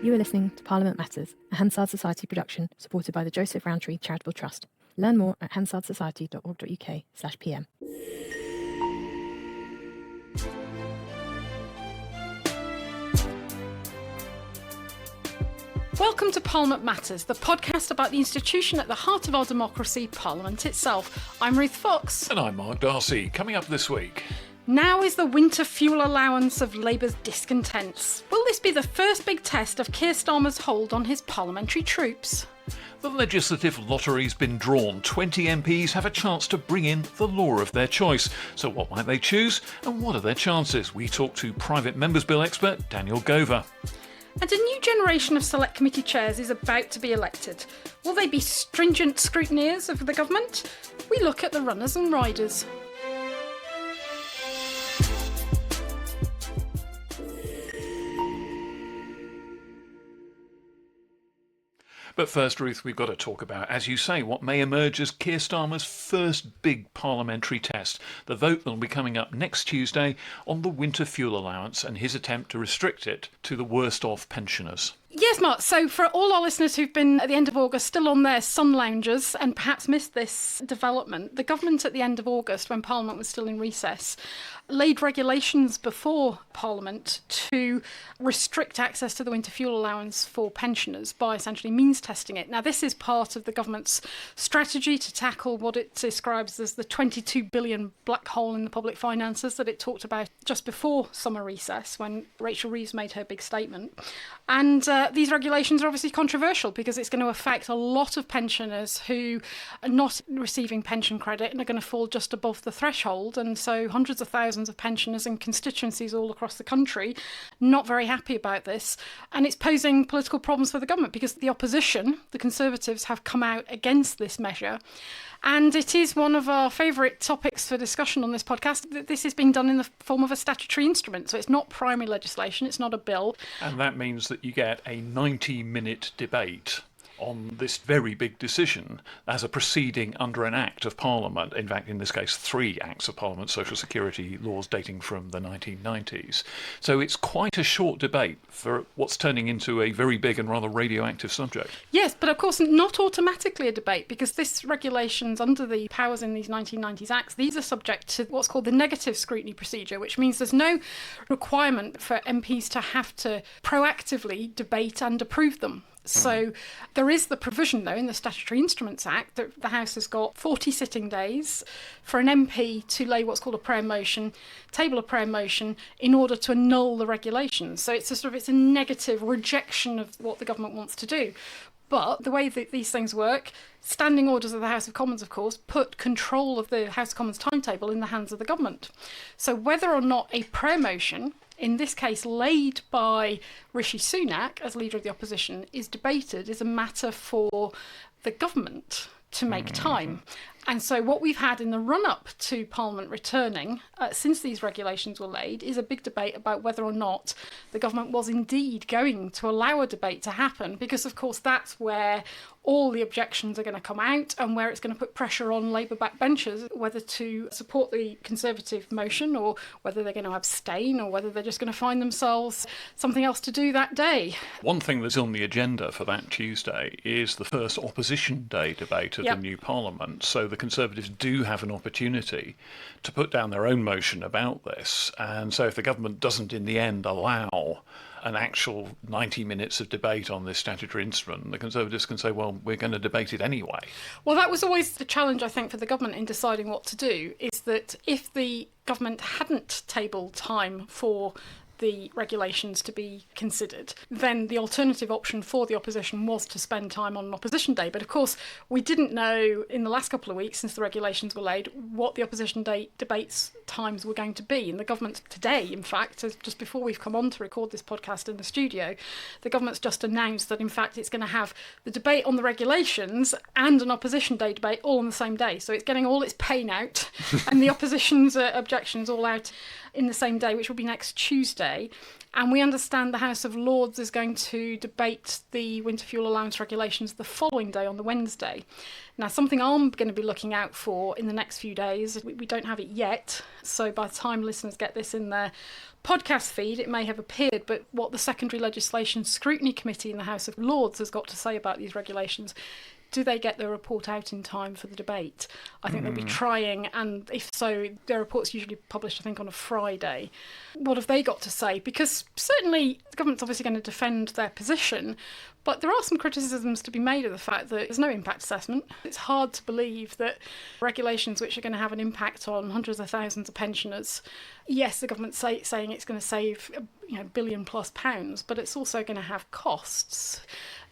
You are listening to Parliament Matters, a Hansard Society production supported by the Joseph Rowntree Charitable Trust. Learn more at hansardsociety.org.uk/pm. Welcome to Parliament Matters, the podcast about the institution at the heart of our democracy, Parliament itself. I'm Ruth Fox. And I'm Mark Darcy. Coming up this week. Now is the Winter Fuel Allowance of Labour's discontents. Will this be the first big test of Keir Starmer's hold on his parliamentary troops? The legislative lottery's been drawn. 20 MPs have a chance to bring in the law of their choice. So what might they choose and what are their chances? We talk to Private Members Bill expert Daniel Gover. And a new generation of select committee chairs is about to be elected. Will they be stringent scrutineers of the government? We look at the runners and riders. But first, Ruth, we've got to talk about, as you say, what may emerge as Keir Starmer's first big parliamentary test. The vote that will be coming up next Tuesday on the Winter Fuel Allowance and his attempt to restrict it to the worst off pensioners. Yes, Mark. So for all our listeners who've been at the end of August still on their sun loungers and perhaps missed this development, the government at the end of August, when Parliament was still in recess, laid regulations before Parliament to restrict access to the Winter Fuel Allowance for pensioners by essentially means testing it. Now, this is part of the government's strategy to tackle what it describes as the 22 billion black hole in the public finances that it talked about just before summer recess when Rachel Reeves made her big statement. And these regulations are obviously controversial because it's going to affect a lot of pensioners who are not receiving pension credit and are going to fall just above the threshold. And so hundreds of thousands of pensioners in constituencies all across the country not very happy about this. And it's posing political problems for the government because the opposition, the Conservatives, have come out against this measure. And it is one of our favourite topics for discussion on this podcast. This is being done in the form of a statutory instrument. So it's not primary legislation, it's not a bill. And that means that you get a 90-minute debate on this very big decision as a proceeding under an Act of Parliament. In fact, in this case, 3 Acts of Parliament, social security laws dating from the 1990s. So it's quite a short debate for what's turning into a very big and rather radioactive subject. Yes, but of course not automatically a debate because this regulations under the powers in these 1990s Acts, these are subject to what's called the negative scrutiny procedure, which means there's no requirement for MPs to have to proactively debate and approve them. So there is the provision, though, in the Statutory Instruments Act that the House has got 40 sitting days for an MP to lay what's called a prayer motion, table a prayer motion, in order to annul the regulations. So it's a negative rejection of what the government wants to do. But the way that these things work, standing orders of the House of Commons, of course, put control of the House of Commons timetable in the hands of the government. So whether or not a prayer motion, in this case laid by Rishi Sunak as leader of the opposition, is debated is a matter for the government to make time. And so what we've had in the run-up to Parliament returning, since these regulations were laid, is a big debate about whether or not the government was indeed going to allow a debate to happen, because, of course, that's where all the objections are going to come out and where it's going to put pressure on Labour backbenchers whether to support the Conservative motion or whether they're going to abstain or whether they're just going to find themselves something else to do that day. One thing that's on the agenda for that Tuesday is the first opposition day debate of the new Parliament. So the Conservatives do have an opportunity to put down their own motion about this. And so if the government doesn't in the end allow an actual 90 minutes of debate on this statutory instrument, the Conservatives can say, well, we're going to debate it anyway. Well, that was always the challenge, I think, for the government in deciding what to do, is that if the government hadn't tabled time for the regulations to be considered, then the alternative option for the opposition was to spend time on an opposition day. But of course, we didn't know in the last couple of weeks since the regulations were laid what the opposition day debates times were going to be. And the government today, in fact, just before we've come on to record this podcast in the studio, the government's just announced that in fact it's going to have the debate on the regulations and an opposition day debate all on the same day. So it's getting all its pain out and the opposition's objections all out in the same day, which will be next Tuesday. Monday. And we understand the House of Lords is going to debate the Winter Fuel Allowance regulations the following day, on the Wednesday. Now, something I'm going to be looking out for in the next few days, we don't have it yet, so by the time listeners get this in their podcast feed, it may have appeared, but what the Secondary Legislation Scrutiny Committee in the House of Lords has got to say about these regulations. Do they get their report out in time for the debate? I think they'll be trying, and if so, their report's usually published, I think, on a Friday. What have they got to say? Because certainly the government's obviously going to defend their position, but there are some criticisms to be made of the fact that there's no impact assessment. It's hard to believe that regulations which are going to have an impact on hundreds of thousands of pensioners, yes, the government's saying it's going to save £1 billion plus, but it's also going to have costs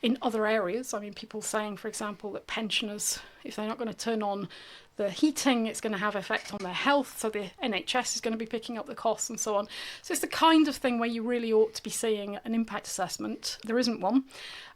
in other areas. I mean, people saying, for example, that pensioners, if they're not going to turn on the heating, it's going to have effect on their health, so the NHS is going to be picking up the costs and so on. So it's the kind of thing where you really ought to be seeing an impact assessment. There isn't one.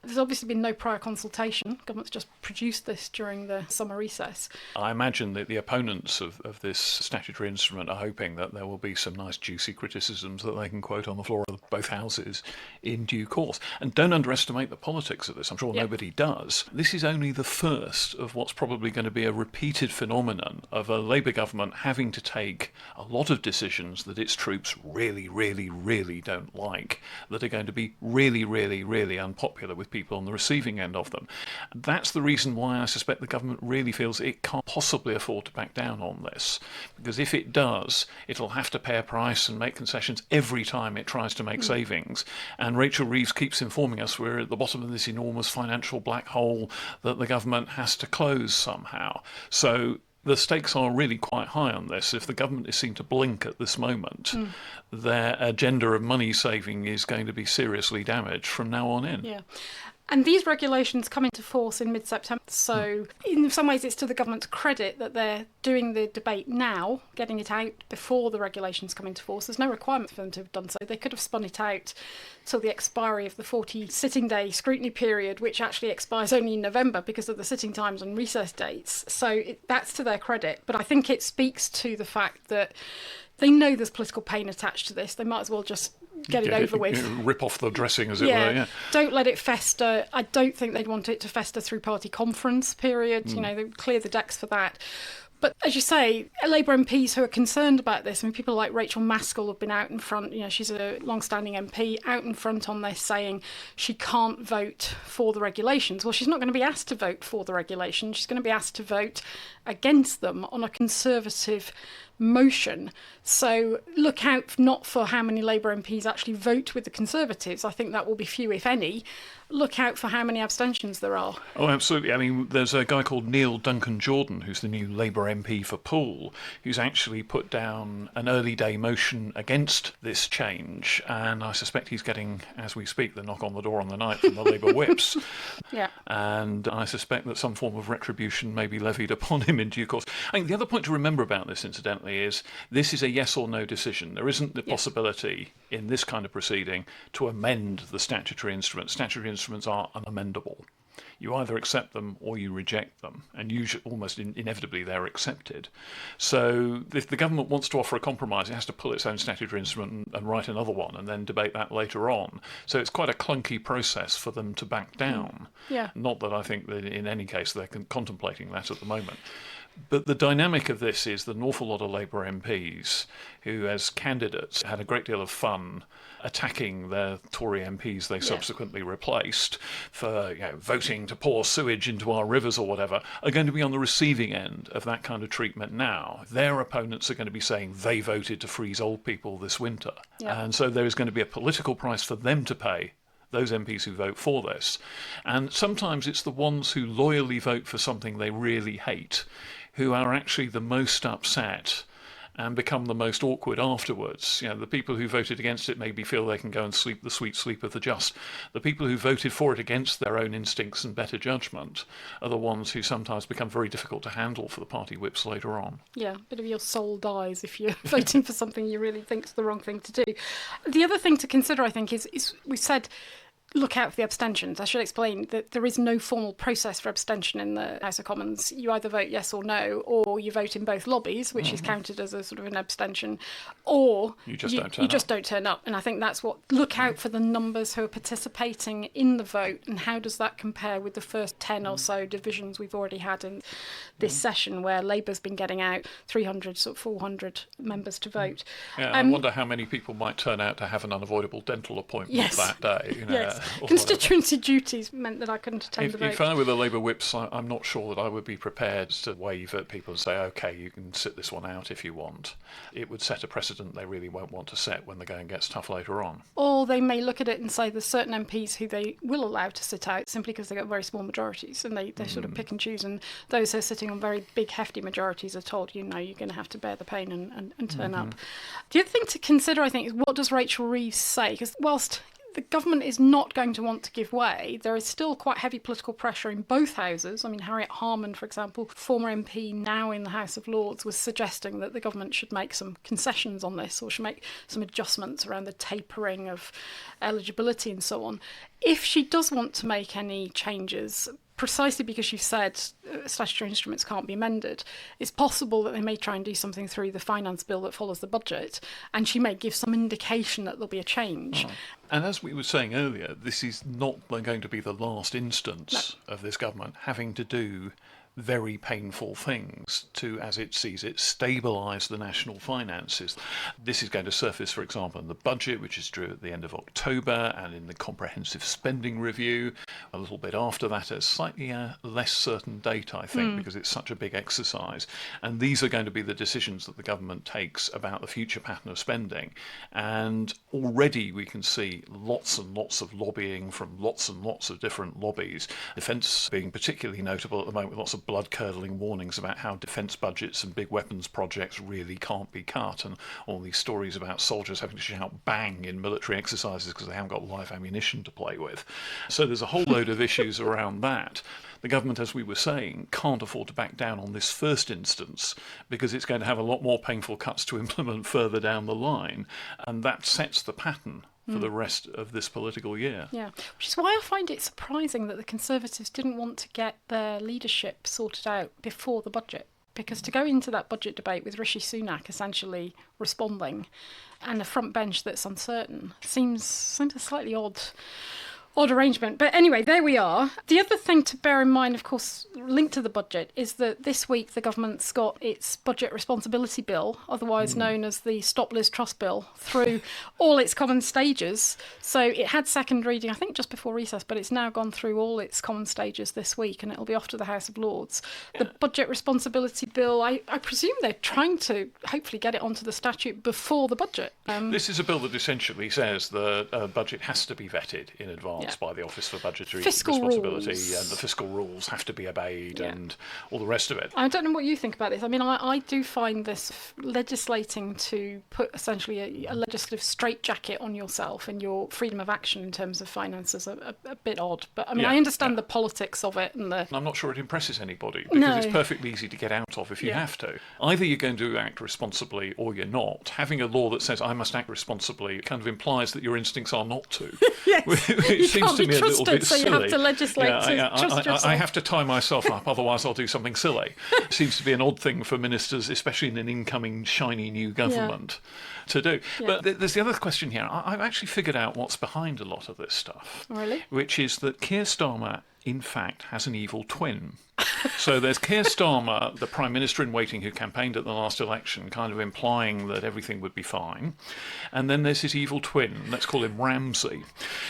There's obviously been no prior consultation. Government's just produced this during the summer recess. I imagine that the opponents of this statutory instrument are hoping that there will be some nice juicy criticisms that they can quote on the floor of both houses in due course. And don't underestimate the politics of this. I'm sure nobody does. This is only the first of what's probably going to be a repeated phenomenon of a Labour government having to take a lot of decisions that its troops really, really, really don't like, that are going to be really, really, really unpopular with people on the receiving end of them. That's the reason why I suspect the government really feels it can't possibly afford to back down on this, because if it does, it'll have to pay a price and make concessions every time it tries to make savings. And Rachel Reeves keeps informing us we're at the bottom of this enormous financial black hole that the government has to close somehow. So the stakes are really quite high on this. If the government is seen to blink at this moment, their agenda of money saving is going to be seriously damaged from now on in. Yeah. And these regulations come into force in mid-September, so in some ways it's to the government's credit that they're doing the debate now, getting it out before the regulations come into force. There's no requirement for them to have done so. They could have spun it out till the expiry of the 40 sitting day scrutiny period, which actually expires only in November because of the sitting times and recess dates. So that's to their credit. But I think it speaks to the fact that they know there's political pain attached to this. They might as well just get it over with. Rip off the dressing, as it were. Yeah. Don't let it fester. I don't think they'd want it to fester through party conference period. They clear the decks for that. But as you say, Labour MPs who are concerned about this, I mean, people like Rachel Maskell have been out in front, she's a long-standing MP, out in front on this saying she can't vote for the regulations. Well, she's not going to be asked to vote for the regulations. She's going to be asked to vote against them on a Conservative motion. So look out not for how many Labour MPs actually vote with the Conservatives. I think that will be few, if any. Look out for how many abstentions there are. Oh, absolutely. I mean, there's a guy called Neil Duncan-Jordan, who's the new Labour MP for Poole, who's actually put down an early day motion against this change. And I suspect he's getting, as we speak, the knock on the door on the night from the Labour whips. Yeah. And I suspect that some form of retribution may be levied upon him in due course. I think the other point to remember about this, incidentally, is this is a yes or no decision. There isn't the possibility in this kind of proceeding to amend the statutory instrument. Statutory instruments are unamendable. You either accept them or you reject them, and usually, almost inevitably, they're accepted. So if the government wants to offer a compromise, it has to pull its own statutory instrument and write another one and then debate that later on. So it's quite a clunky process for them to back down. Yeah. Not that I think that in any case they're contemplating that at the moment. But the dynamic of this is that an awful lot of Labour MPs who, as candidates, had a great deal of fun attacking their Tory MPs they subsequently replaced for voting to pour sewage into our rivers or whatever, are going to be on the receiving end of that kind of treatment now. Their opponents are going to be saying they voted to freeze old people this winter. Yeah. And so there is going to be a political price for them to pay, those MPs who vote for this. And sometimes it's the ones who loyally vote for something they really hate who are actually the most upset and become the most awkward afterwards. The people who voted against it maybe feel they can go and sleep the sweet sleep of the just. The people who voted for it against their own instincts and better judgment are the ones who sometimes become very difficult to handle for the party whips later on. Yeah, a bit of your soul dies if you're voting for something you really think's the wrong thing to do. The other thing to consider, I think, is we said look out for the abstentions. I should explain that there is no formal process for abstention in the House of Commons. You either vote yes or no, or you vote in both lobbies, which is counted as a sort of an abstention, or you just don't turn up. And I think that's what, look out for the numbers who are participating in the vote, and how does that compare with the first 10 or so divisions we've already had in this session, where Labour's been getting out 300, sort of 400 members to vote. Yeah, I wonder how many people might turn out to have an unavoidable dental appointment that day. Yes. Constituency duties meant that I couldn't attend the vote. If I were the Labour whips, I'm not sure that I would be prepared to wave at people and say, OK, you can sit this one out if you want. It would set a precedent they really won't want to set when the going gets tough later on. Or they may look at it and say there's certain MPs who they will allow to sit out simply because they've got very small majorities, and they sort of pick and choose, and those who are sitting on very big, hefty majorities are told, you're going to have to bear the pain and turn up. The other thing to consider, I think, is what does Rachel Reeves say? Because whilst the government is not going to want to give way, there is still quite heavy political pressure in both houses. I mean, Harriet Harman, for example, former MP now in the House of Lords, was suggesting that the government should make some concessions on this, or should make some adjustments around the tapering of eligibility and so on. If she does want to make any changes, precisely because you've said statutory instruments can't be amended, it's possible that they may try and do something through the finance bill that follows the budget, and she may give some indication that there'll be a change. And as we were saying earlier, this is not going to be the last instance of this government having to do very painful things to, as it sees it, stabilise the national finances. This is going to surface, for example, in the budget, which is due at the end of October, and in the comprehensive spending review a little bit after that, at a slightly less certain date, I think, because it's such a big exercise. And these are going to be the decisions that the government takes about the future pattern of spending. And already we can see lots and lots of lobbying from lots and lots of different lobbies. Defence being particularly notable at the moment, with lots of blood-curdling warnings about how defence budgets and big weapons projects really can't be cut, and all these stories about soldiers having to shout bang in military exercises because they haven't got live ammunition to play with. So there's a whole load of issues around that. The government, as we were saying, can't afford to back down on this first instance, because it's going to have a lot more painful cuts to implement further down the line, and that sets the pattern for the rest of this political year. Yeah, which is why I find it surprising that the Conservatives didn't want to get their leadership sorted out before the budget. Because to go into that budget debate with Rishi Sunak essentially responding, and a front bench that's uncertain, seems a slightly odd arrangement. But anyway, there we are. The other thing to bear in mind, of course, linked to the budget, is that this week the government's got its Budget Responsibility Bill, otherwise known as the Stop Liz Truss Bill, through all its common stages. So it had second reading, I think, just before recess, but it's now gone through all its common stages this week, and it'll be off to the House of Lords. The Budget Responsibility Bill, I presume they're trying to hopefully get it onto the statute before the budget. This is a bill that essentially says the budget has to be vetted in advance by the Office for Budgetary Responsibility, and the fiscal rules have to be obeyed, and all the rest of it. I don't know what you think about this. I mean, I do find this legislating to put essentially a legislative straitjacket on yourself and your freedom of action in terms of finances a bit odd. But I mean, I understand the politics of it, and I'm not sure it impresses anybody, because it's perfectly easy to get out of if you have to. Either you're going to act responsibly or you're not. Having a law that says I must act responsibly kind of implies that your instincts are not to. Yes. Seems to me a little bit silly. So you have to legislate to trust yourself. I have to tie myself up, otherwise I'll do something silly. Seems to be an odd thing for ministers, especially in an incoming shiny new government, to do. But there's the other question here. I've actually figured out what's behind a lot of this stuff. Really? Which is that Keir Starmer, in fact, has an evil twin. So there's Keir Starmer, the Prime Minister in waiting, who campaigned at the last election, kind of implying that everything would be fine. And then there's his evil twin, let's call him Ramsay,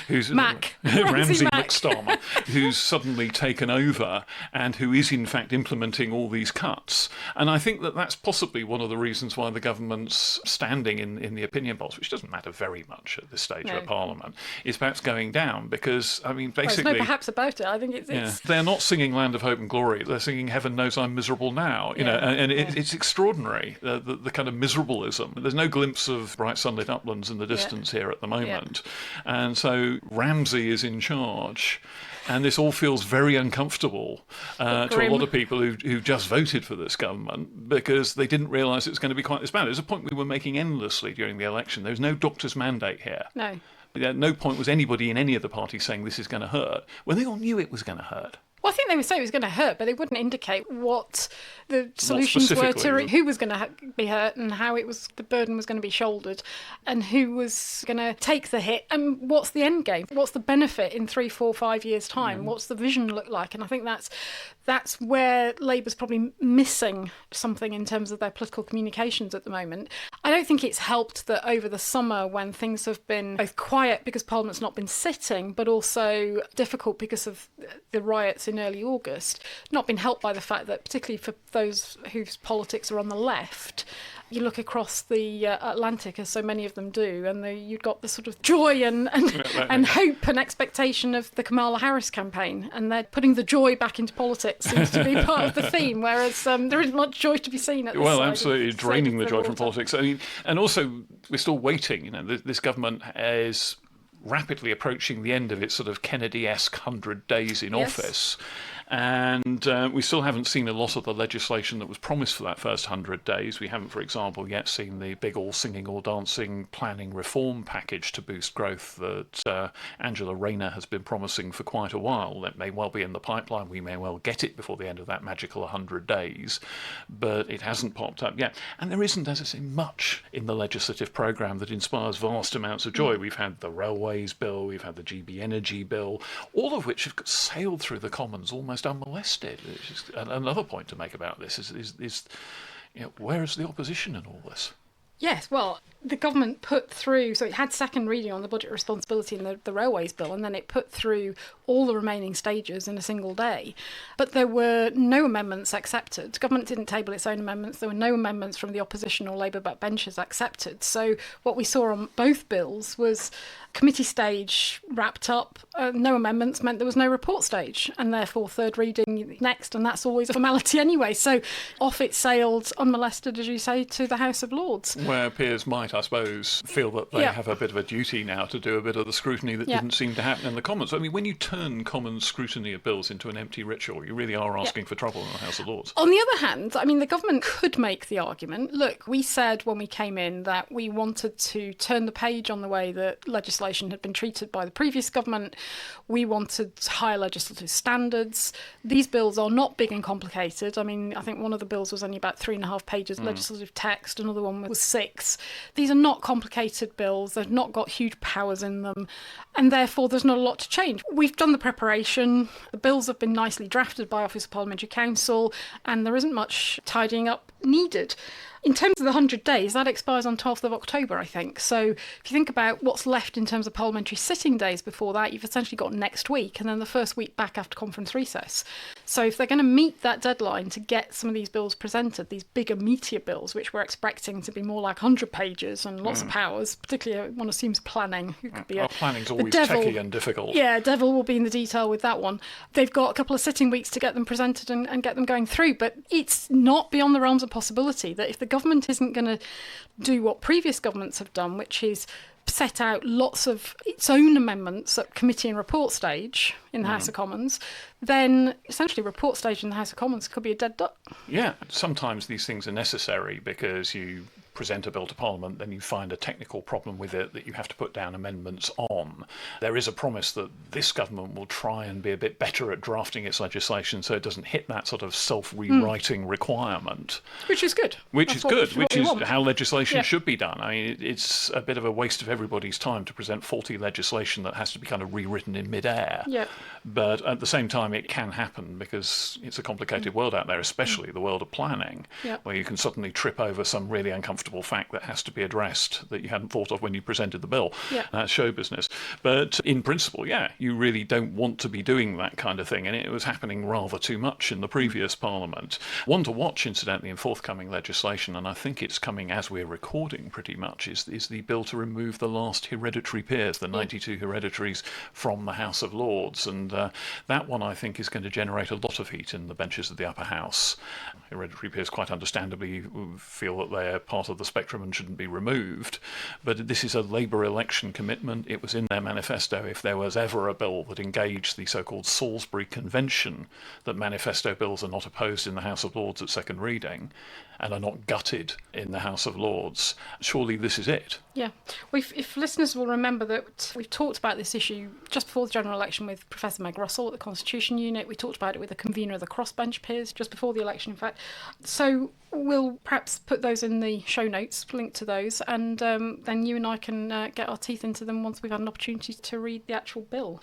who's Ramsay McStarmer, who's suddenly taken over and who is in fact implementing all these cuts. And I think that that's possibly one of the reasons why the government's standing in the opinion polls, which doesn't matter very much at this stage of Parliament, is perhaps going down, because, I mean, basically... There's no perhaps about it. I think it's... They're not singing Land of Hope and Glory. They're singing Heaven Knows I'm Miserable Now, you know, and it's extraordinary, the kind of miserableism. There's no glimpse of bright sunlit uplands in the distance here at the moment. And so Ramsay is in charge. And this all feels very uncomfortable to a lot of people who just voted for this government, because they didn't realise it was going to be quite this bad. It was a point we were making endlessly during the election. There was no doctor's mandate here. No. At no point was anybody in any of the parties saying this is going to hurt, when they all knew it was going to hurt. Well, I think they would say it was going to hurt, but they wouldn't indicate what the solutions were to who was going to be hurt and how the burden was going to be shouldered and who was going to take the hit and what's the end game, what's the benefit in 3, 4, 5 years' time, what's the vision look like. And I think that's where Labour's probably missing something in terms of their political communications at the moment. I don't think it's helped that over the summer, when things have been both quiet because Parliament's not been sitting, but also difficult because of the riots in early August, not been helped by the fact that, particularly for those whose politics are on the left, you look across the Atlantic, as so many of them do, and you've got the sort of joy and hope and expectation of the Kamala Harris campaign, and they're putting the joy back into politics seems to be part of the theme, whereas there isn't much joy to be seen at this side. Absolutely, draining the joy from politics. I mean, and also, we're still waiting. This government is rapidly approaching the end of its sort of Kennedy-esque 100 days in office. And we still haven't seen a lot of the legislation that was promised for that first 100 days. We haven't, for example, yet seen the big all-singing, all-dancing planning reform package to boost growth that Angela Rayner has been promising for quite a while. That may well be in the pipeline. We may well get it before the end of that magical 100 days. But it hasn't popped up yet. And there isn't, as I say, much in the legislative programme that inspires vast amounts of joy. We've had the Railways Bill, we've had the GB Energy Bill, all of which have sailed through the Commons almost unmolested. Another point to make about this is where is the opposition in all this? Yes, well, the government put through, so it had second reading on the budget responsibility in the Railways Bill, and then it put through all the remaining stages in a single day. But there were no amendments accepted. Government didn't table its own amendments. There were no amendments from the opposition or Labour backbenchers accepted. So what we saw on both bills was committee stage wrapped up, no amendments meant there was no report stage, and therefore third reading next, and that's always a formality anyway. So off it sailed, unmolested, as you say, to the House of Lords. Where peers might, I suppose, feel that they have a bit of a duty now to do a bit of the scrutiny that didn't seem to happen in the Commons. I mean, when you turn Commons scrutiny of bills into an empty ritual, you really are asking for trouble in the House of Lords. On the other hand, I mean, the government could make the argument, look, we said when we came in that we wanted to turn the page on the way that legislation had been treated by the previous government. We wanted higher legislative standards. These bills are not big and complicated. I mean, I think one of the bills was only about 3.5 pages legislative text. Another one was 6. These are not complicated bills. They've not got huge powers in them. And therefore, there's not a lot to change. We've done the preparation. The bills have been nicely drafted by Office of Parliamentary Counsel, and there isn't much tidying up needed. In terms of the 100 days, that expires on 12th of October, I think. So if you think about what's left in terms of parliamentary sitting days before that, you've essentially got next week and then the first week back after conference recess. So if they're going to meet that deadline to get some of these bills presented, these bigger, meatier bills, which we're expecting to be more like 100 pages and lots of powers, particularly one assumes planning. Who could be planning's always techie and difficult. Yeah, devil will be in the detail with that one. They've got a couple of sitting weeks to get them presented and get them going through, but it's not beyond the realms of possibility that if the government isn't going to do what previous governments have done, which is set out lots of its own amendments at committee and report stage in the House of Commons, then essentially report stage in the House of Commons could be a dead duck. Yeah, sometimes these things are necessary because you present a bill to Parliament, then you find a technical problem with it that you have to put down amendments on. There is a promise that this government will try and be a bit better at drafting its legislation so it doesn't hit that sort of self-rewriting requirement. Which is good. Which is how legislation should be done. I mean, it's a bit of a waste of everybody's time to present faulty legislation that has to be kind of rewritten in mid-air. Yeah. But at the same time, it can happen because it's a complicated world out there, especially the world of planning, where you can suddenly trip over some really uncomfortable fact that has to be addressed that you hadn't thought of when you presented the bill. That's show business. But in principle, you really don't want to be doing that kind of thing, and it was happening rather too much in the previous Parliament. One to watch, incidentally, in forthcoming legislation, and I think it's coming as we're recording pretty much, is the bill to remove the last hereditary peers, the 92 hereditaries from the House of Lords, and that one I think is going to generate a lot of heat in the benches of the upper house. Hereditary peers quite understandably feel that they're part of of the spectrum and shouldn't be removed. But this is a Labour election commitment. It was in their manifesto. If there was ever a bill that engaged the so-called Salisbury Convention, that manifesto bills are not opposed in the House of Lords at second reading and are not gutted in the House of Lords, surely this is it. Yeah. If listeners will remember that we've talked about this issue just before the general election with Professor Meg Russell at the Constitution Unit. We talked about it with the convener of the crossbench peers just before the election, in fact. So we'll perhaps put those in the show notes, link to those, and then you and I can get our teeth into them once we've had an opportunity to read the actual bill.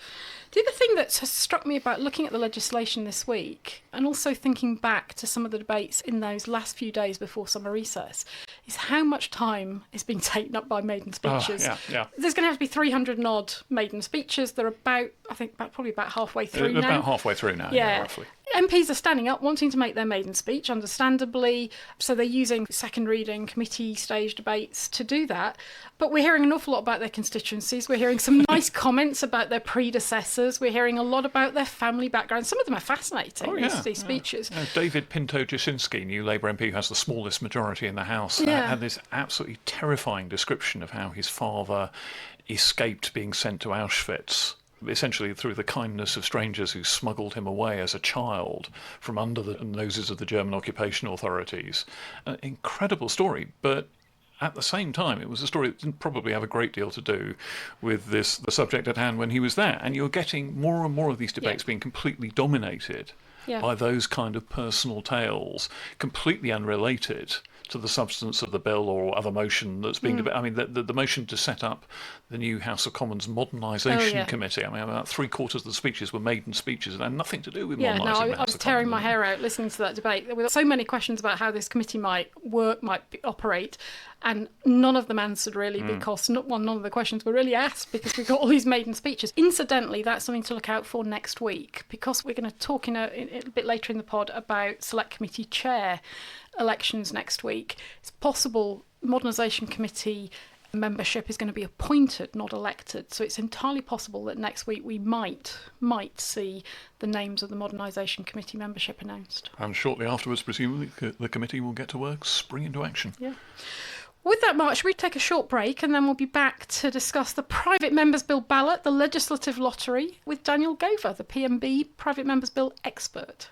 The other thing that has struck me about looking at the legislation this week, and also thinking back to some of the debates in those last few days before summer recess, is how much time is being taken up by maiden speeches. Yeah. There's going to have to be 300 and odd maiden speeches. They're probably about halfway through now. About halfway through now, yeah, roughly. MPs are standing up, wanting to make their maiden speech, understandably, so they're using second reading, committee stage debates to do that. But we're hearing an awful lot about their constituencies. We're hearing some nice comments about their predecessors. We're hearing a lot about their family background. Some of them are fascinating, these speeches. David Pinto-Jasinski, new Labour MP who has the smallest majority in the House, had this absolutely terrifying description of how his father escaped being sent to Auschwitz, essentially through the kindness of strangers who smuggled him away as a child from under the noses of the German occupation authorities. An incredible story, but at the same time, it was a story that didn't probably have a great deal to do with the subject at hand when he was there. And you're getting more and more of these debates being completely dominated by those kind of personal tales, completely unrelated to the substance of the bill or other motion that's being debated. I mean, the motion to set up the new House of Commons Modernisation Committee, I mean, about 3/4 of the speeches were maiden speeches and had nothing to do with modernising the House of Commons. I was tearing my hair out listening to that debate. There were so many questions about how this committee might work, operate, and none of them answered really because none of the questions were really asked because we've got all these maiden speeches. Incidentally, that's something to look out for next week because we're going to talk in a bit later in the pod about Select Committee Chair elections next week. It's possible Modernisation Committee membership is going to be appointed, not elected. So it's entirely possible that next week we might see the names of the Modernisation Committee membership announced. And shortly afterwards, presumably, the committee will get to work, spring into action. Yeah. With that, Mark, should we take a short break and then we'll be back to discuss the Private Members Bill ballot, the legislative lottery, with Daniel Gover, the PMB Private Members Bill expert.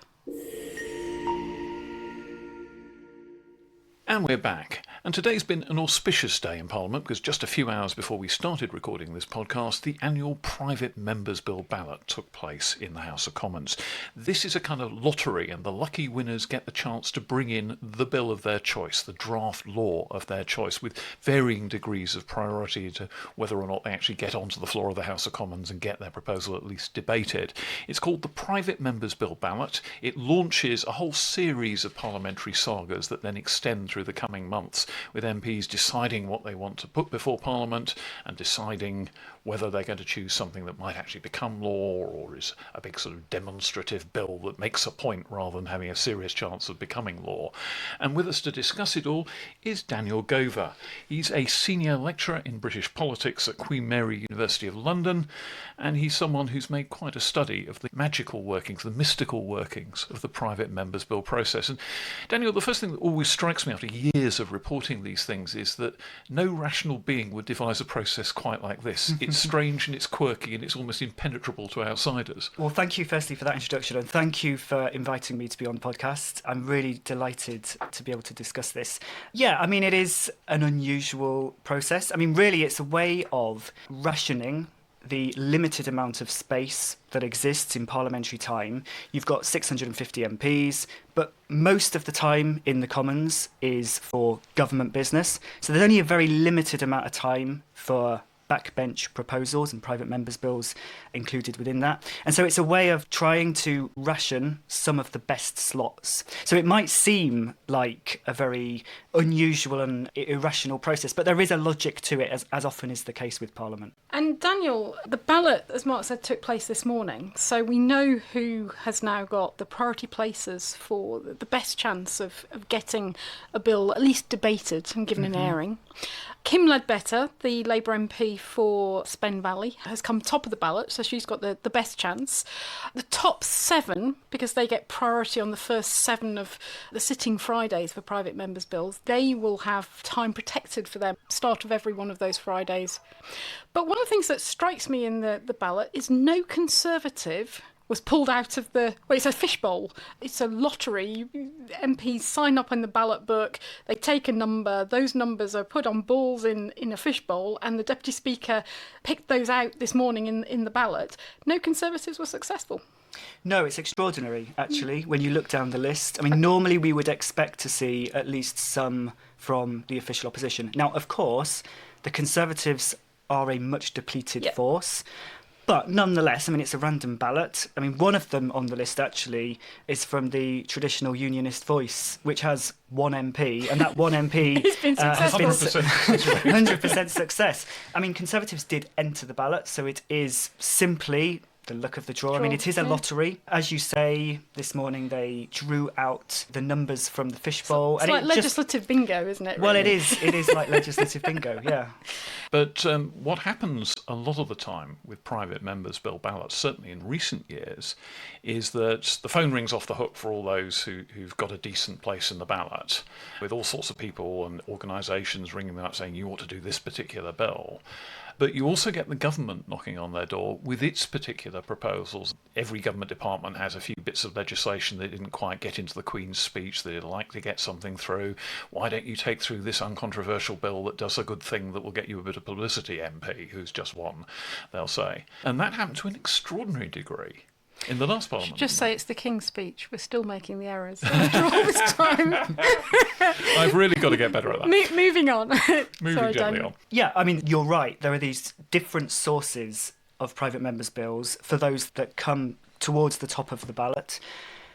And we're back. And today's been an auspicious day in Parliament because just a few hours before we started recording this podcast, the annual Private Members Bill ballot took place in the House of Commons. This is a kind of lottery and the lucky winners get the chance to bring in the bill of their choice, the draft law of their choice, with varying degrees of priority to whether or not they actually get onto the floor of the House of Commons and get their proposal at least debated. It's called the Private Members Bill ballot. It launches a whole series of parliamentary sagas that then extend through the coming months, with MPs deciding what they want to put before Parliament and deciding whether they're going to choose something that might actually become law or is a big sort of demonstrative bill that makes a point rather than having a serious chance of becoming law. And with us to discuss it all is Daniel Gover. He's a senior lecturer in British politics at Queen Mary University of London, and he's someone who's made quite a study of the magical workings, the mystical workings of the Private Members Bill process. And Daniel, the first thing that always strikes me after years of reporting these things is that no rational being would devise a process quite like this. It's strange and it's quirky and it's almost impenetrable to outsiders. Well, thank you firstly for that introduction and thank you for inviting me to be on the podcast. I'm really delighted to be able to discuss this. Yeah, I mean, it is an unusual process. I mean, really, it's a way of rationing the limited amount of space that exists in parliamentary time. You've got 650 MPs, but most of the time in the Commons is for government business. So there's only a very limited amount of time for backbench proposals and private members' bills included within that. And so it's a way of trying to ration some of the best slots. So it might seem like a very unusual and irrational process, but there is a logic to it, as often is the case with Parliament. And Daniel, the ballot, as Mark said, took place this morning. So we know who has now got the priority places for the best chance of getting a bill at least debated and given an airing. Kim Ledbetter, the Labour MP for Spen Valley has come top of the ballot, so she's got the best chance. The top 7, because they get priority on the first 7 of the sitting Fridays for private members' bills, they will have time protected for them, start of every one of those Fridays. But one of the things that strikes me in the ballot is no Conservative was pulled out of it's a fishbowl. It's a lottery. MPs sign up in the ballot book, they take a number, those numbers are put on balls in a fishbowl, and the Deputy Speaker picked those out this morning in the ballot. No Conservatives were successful. No, it's extraordinary, actually, when you look down the list. I mean, normally we would expect to see at least some from the official opposition. Now, of course, the Conservatives are a much depleted force. But nonetheless, I mean, it's a random ballot. I mean, one of them on the list, actually, is from the traditional Unionist Voice, which has 1 MP, and that 1 MP has been 100% success. I mean, Conservatives did enter the ballot, so it is simply the luck of the draw. I mean, it is a lottery. As you say, this morning they drew out the numbers from the fishbowl. It's like legislative bingo, isn't it? Well, really? it is like legislative bingo, yeah. But what happens a lot of the time with private members' bill ballots, certainly in recent years, is that the phone rings off the hook for all those who've got a decent place in the ballot, with all sorts of people and organisations ringing them up saying you ought to do this particular bill. But you also get the government knocking on their door with its particular proposals. Every government department has a few bits of legislation that didn't quite get into the Queen's speech, that they'd like to get something through. Why don't you take through this uncontroversial bill that does a good thing that will get you a bit of publicity, MP, who's just won, they'll say. And that happened to an extraordinary degree in the last Parliament. Just say it's the King's speech. We're still making the errors after all this time. I've really got to get better at that. Moving on. Moving gently on. Yeah, I mean, you're right. There are these different sources of private members' bills for those that come towards the top of the ballot.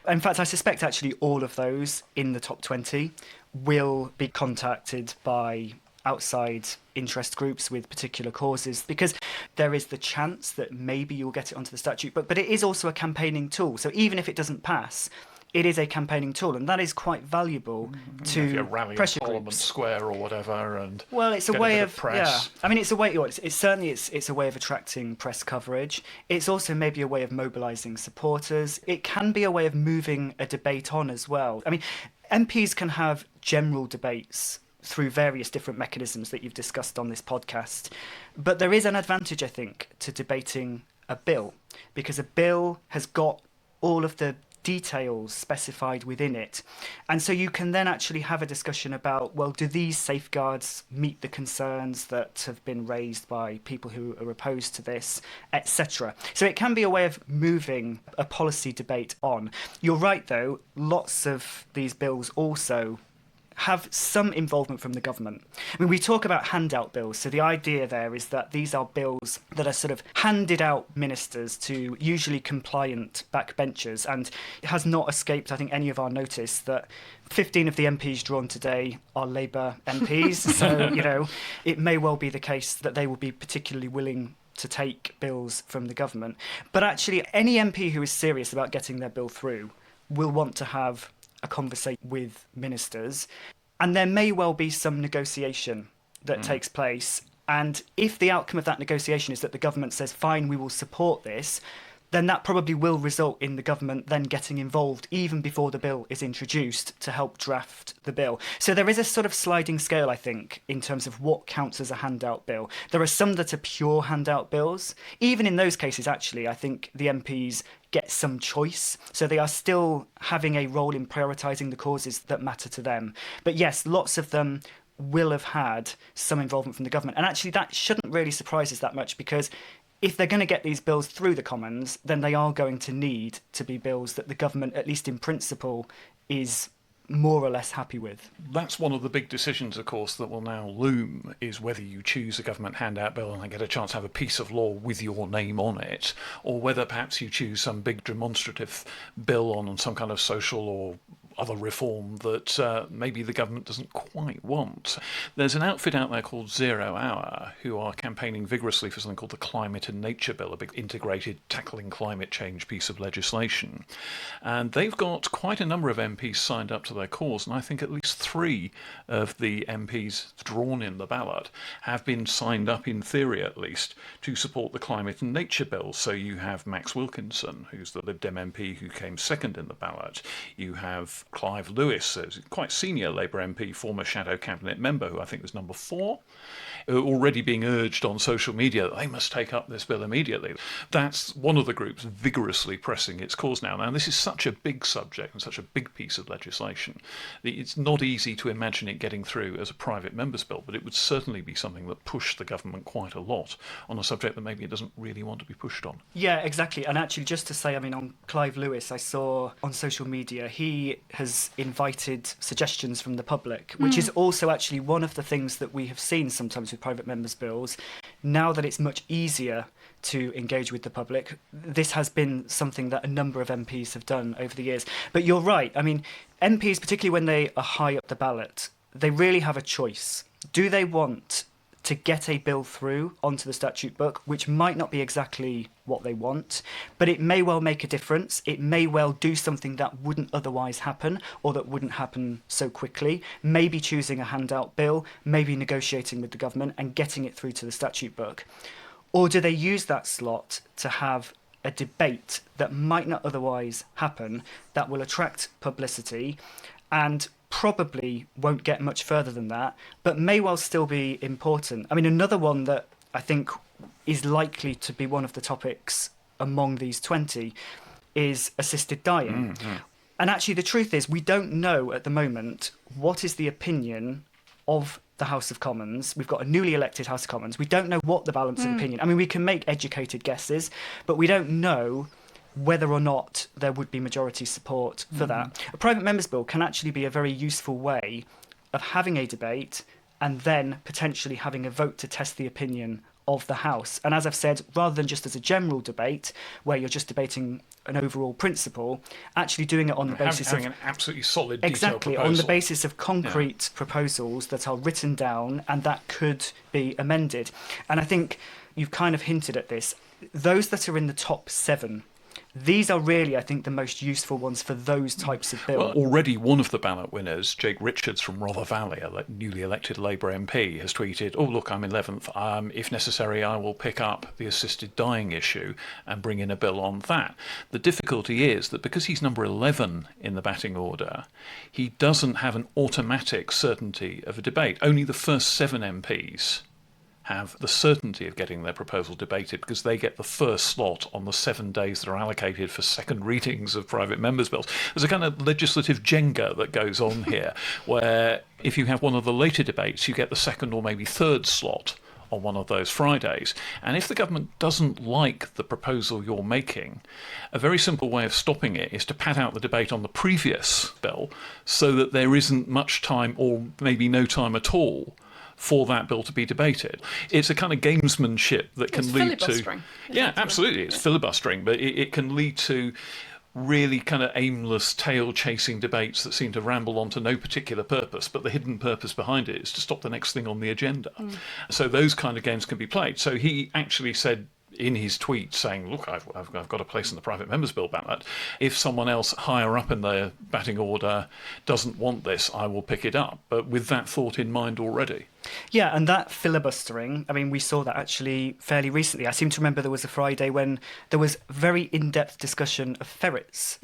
In fact, I suspect actually all of those in the top 20 will be contacted by outside interest groups with particular causes, because there is the chance that maybe you'll get it onto the statute, but it is also a campaigning tool. So even if it doesn't pass, it is a campaigning tool, and that is quite valuable to rally pressure in Parliament groups. Square or whatever, and it's a get way a bit of press. Yeah. I mean, it's a way. It's certainly it's a way of attracting press coverage. It's also maybe a way of mobilising supporters. It can be a way of moving a debate on as well. I mean, MPs can have general debates through various different mechanisms that you've discussed on this podcast. But there is an advantage, I think, to debating a bill, because a bill has got all of the details specified within it. And so you can then actually have a discussion about, well, do these safeguards meet the concerns that have been raised by people who are opposed to this, etc. So it can be a way of moving a policy debate on. You're right, though, lots of these bills also have some involvement from the government. I mean, we talk about handout bills. So the idea there is that these are bills that are sort of handed out ministers to usually compliant backbenchers. And it has not escaped, I think, any of our notice that 15 of the MPs drawn today are Labour MPs. So, it may well be the case that they will be particularly willing to take bills from the government. But actually, any MP who is serious about getting their bill through will want to have a conversation with ministers, and there may well be some negotiation that takes place. And if the outcome of that negotiation is that the government says, fine, we will support this, then that probably will result in the government then getting involved even before the bill is introduced to help draft the bill. So there is a sort of sliding scale, I think, in terms of what counts as a handout bill. There are some that are pure handout bills. Even in those cases, actually, I think the MPs get some choice. So they are still having a role in prioritising the causes that matter to them. But yes, lots of them will have had some involvement from the government. And actually, that shouldn't really surprise us that much, because if they're going to get these bills through the Commons, then they are going to need to be bills that the government, at least in principle, is more or less happy with. That's one of the big decisions, of course, that will now loom, is whether you choose a government handout bill and then get a chance to have a piece of law with your name on it, or whether perhaps you choose some big demonstrative bill on some kind of social or other reform that maybe the government doesn't quite want. There's an outfit out there called 0 Hour who are campaigning vigorously for something called the Climate and Nature Bill, a big integrated tackling climate change piece of legislation. And they've got quite a number of MPs signed up to their cause, and I think at least 3 of the MPs drawn in the ballot have been signed up, in theory at least, to support the Climate and Nature Bill. So you have Max Wilkinson, who's the Lib Dem MP who came second in the ballot. You have Clive Lewis, a quite senior Labour MP, former shadow cabinet member, who I think was number 4, already being urged on social media that they must take up this bill immediately. That's one of the groups vigorously pressing its cause now. Now, this is such a big subject and such a big piece of legislation that it's not easy to imagine it getting through as a private member's bill, but it would certainly be something that pushed the government quite a lot on a subject that maybe it doesn't really want to be pushed on. Yeah, exactly. And actually, just to say, I mean, on Clive Lewis, I saw on social media, he has invited suggestions from the public, which is also actually one of the things that we have seen sometimes with private members' bills. Now that it's much easier to engage with the public, this has been something that a number of MPs have done over the years. But you're right. I mean, MPs, particularly when they are high up the ballot, they really have a choice. Do they want to get a bill through onto the statute book, which might not be exactly what they want, but it may well make a difference. It may well do something that wouldn't otherwise happen, or that wouldn't happen so quickly. Maybe choosing a handout bill, maybe negotiating with the government and getting it through to the statute book. Or do they use that slot to have a debate that might not otherwise happen, that will attract publicity and probably won't get much further than that, but may well still be important? I mean, another one that I think is likely to be one of the topics among these 20 is assisted dying. And actually, the truth is, we don't know at the moment what is the opinion of the House of Commons. We've got a newly elected House of Commons. We don't know what the balance of opinion. I mean, we can make educated guesses, but we don't know whether or not there would be majority support for that. A private member's bill can actually be a very useful way of having a debate and then potentially having a vote to test the opinion of the House. And as I've said, rather than just as a general debate where you're just debating an overall principle, actually doing it on the basis having an absolutely solid detailed exactly proposal. On the basis of concrete proposals that are written down and that could be amended. And I think you've kind of hinted at this. Those that are in the top 7, these are really, I think, the most useful ones for those types of bills. Well, already one of the ballot winners, Jake Richards from Rother Valley, a newly elected Labour MP, has tweeted, "Oh, look, I'm 11th. If necessary, I will pick up the assisted dying issue and bring in a bill on that." The difficulty is that because he's number 11 in the batting order, he doesn't have an automatic certainty of a debate. Only the first 7 MPs have the certainty of getting their proposal debated because they get the first slot on the 7 days that are allocated for second readings of private members' bills. There's a kind of legislative Jenga that goes on here where if you have one of the later debates, you get the second or maybe third slot on one of those Fridays. And if the government doesn't like the proposal you're making, a very simple way of stopping it is to pad out the debate on the previous bill so that there isn't much time or maybe no time at all for that bill to be debated. It's a kind of gamesmanship that can lead to... Yeah, absolutely. It's filibustering, but it can lead to really kind of aimless, tail-chasing debates that seem to ramble on to no particular purpose, but the hidden purpose behind it is to stop the next thing on the agenda. So those kind of games can be played. So he actually said in his tweet saying, look, I've got a place in the private members' bill ballot. If someone else higher up in the batting order doesn't want this, I will pick it up. But with that thought in mind already. Yeah, and that filibustering, I mean, we saw that actually fairly recently. I seem to remember there was a Friday when there was very in-depth discussion of ferrets,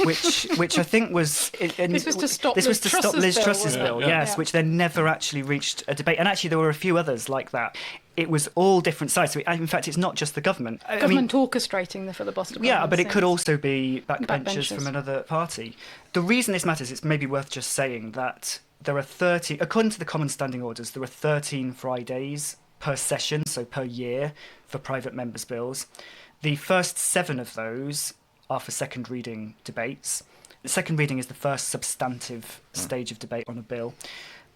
which I think was... This was to stop Liz Truss's bill, yes, Yeah. which then never actually reached a debate. And actually there were a few others like that. It was all different sides. So in fact, it's not just the government. Government orchestrating the filibuster. Yeah, but it could also be backbenchers Backbenchers. from another party. The reason this matters, it's maybe worth just saying that there are 30, according to the Common Standing Orders, there are 13 Fridays per session, so per year, for private members' bills. The first 7 of those are for second reading debates. The second reading is the first substantive stage of debate on a bill.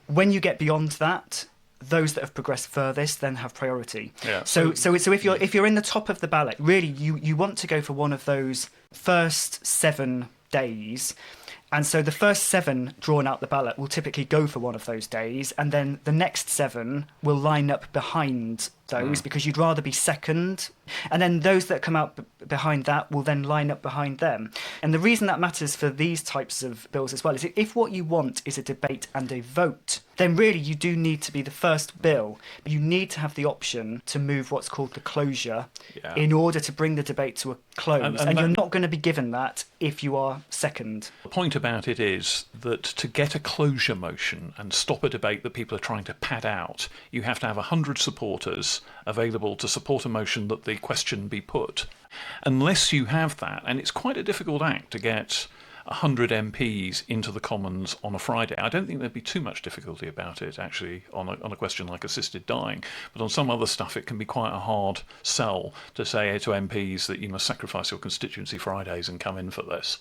When you get beyond that, those that have progressed furthest then have priority. Yeah. So if you're in the top of the ballot, really you want to go for one of those first 7 days. And so the first 7 drawn out the ballot will typically go for one of those days, and then the next 7 will line up behind those because you'd rather be second. And then those that come out behind that will then line up behind them. And the reason that matters for these types of bills as well is if what you want is a debate and a vote, then really you do need to be the first bill. You need to have the option to move what's called the closure in order to bring the debate to a close. And you're not going to be given that if you are second. The point about it is that to get a closure motion and stop a debate that people are trying to pad out, you have to have 100 supporters available to support a motion that the question be put. Unless you have that, and it's quite a difficult act to get 100 MPs into the Commons on a Friday. I don't think there'd be too much difficulty about it, actually, on a question like assisted dying. But on some other stuff, it can be quite a hard sell to say to MPs that you must sacrifice your constituency Fridays and come in for this.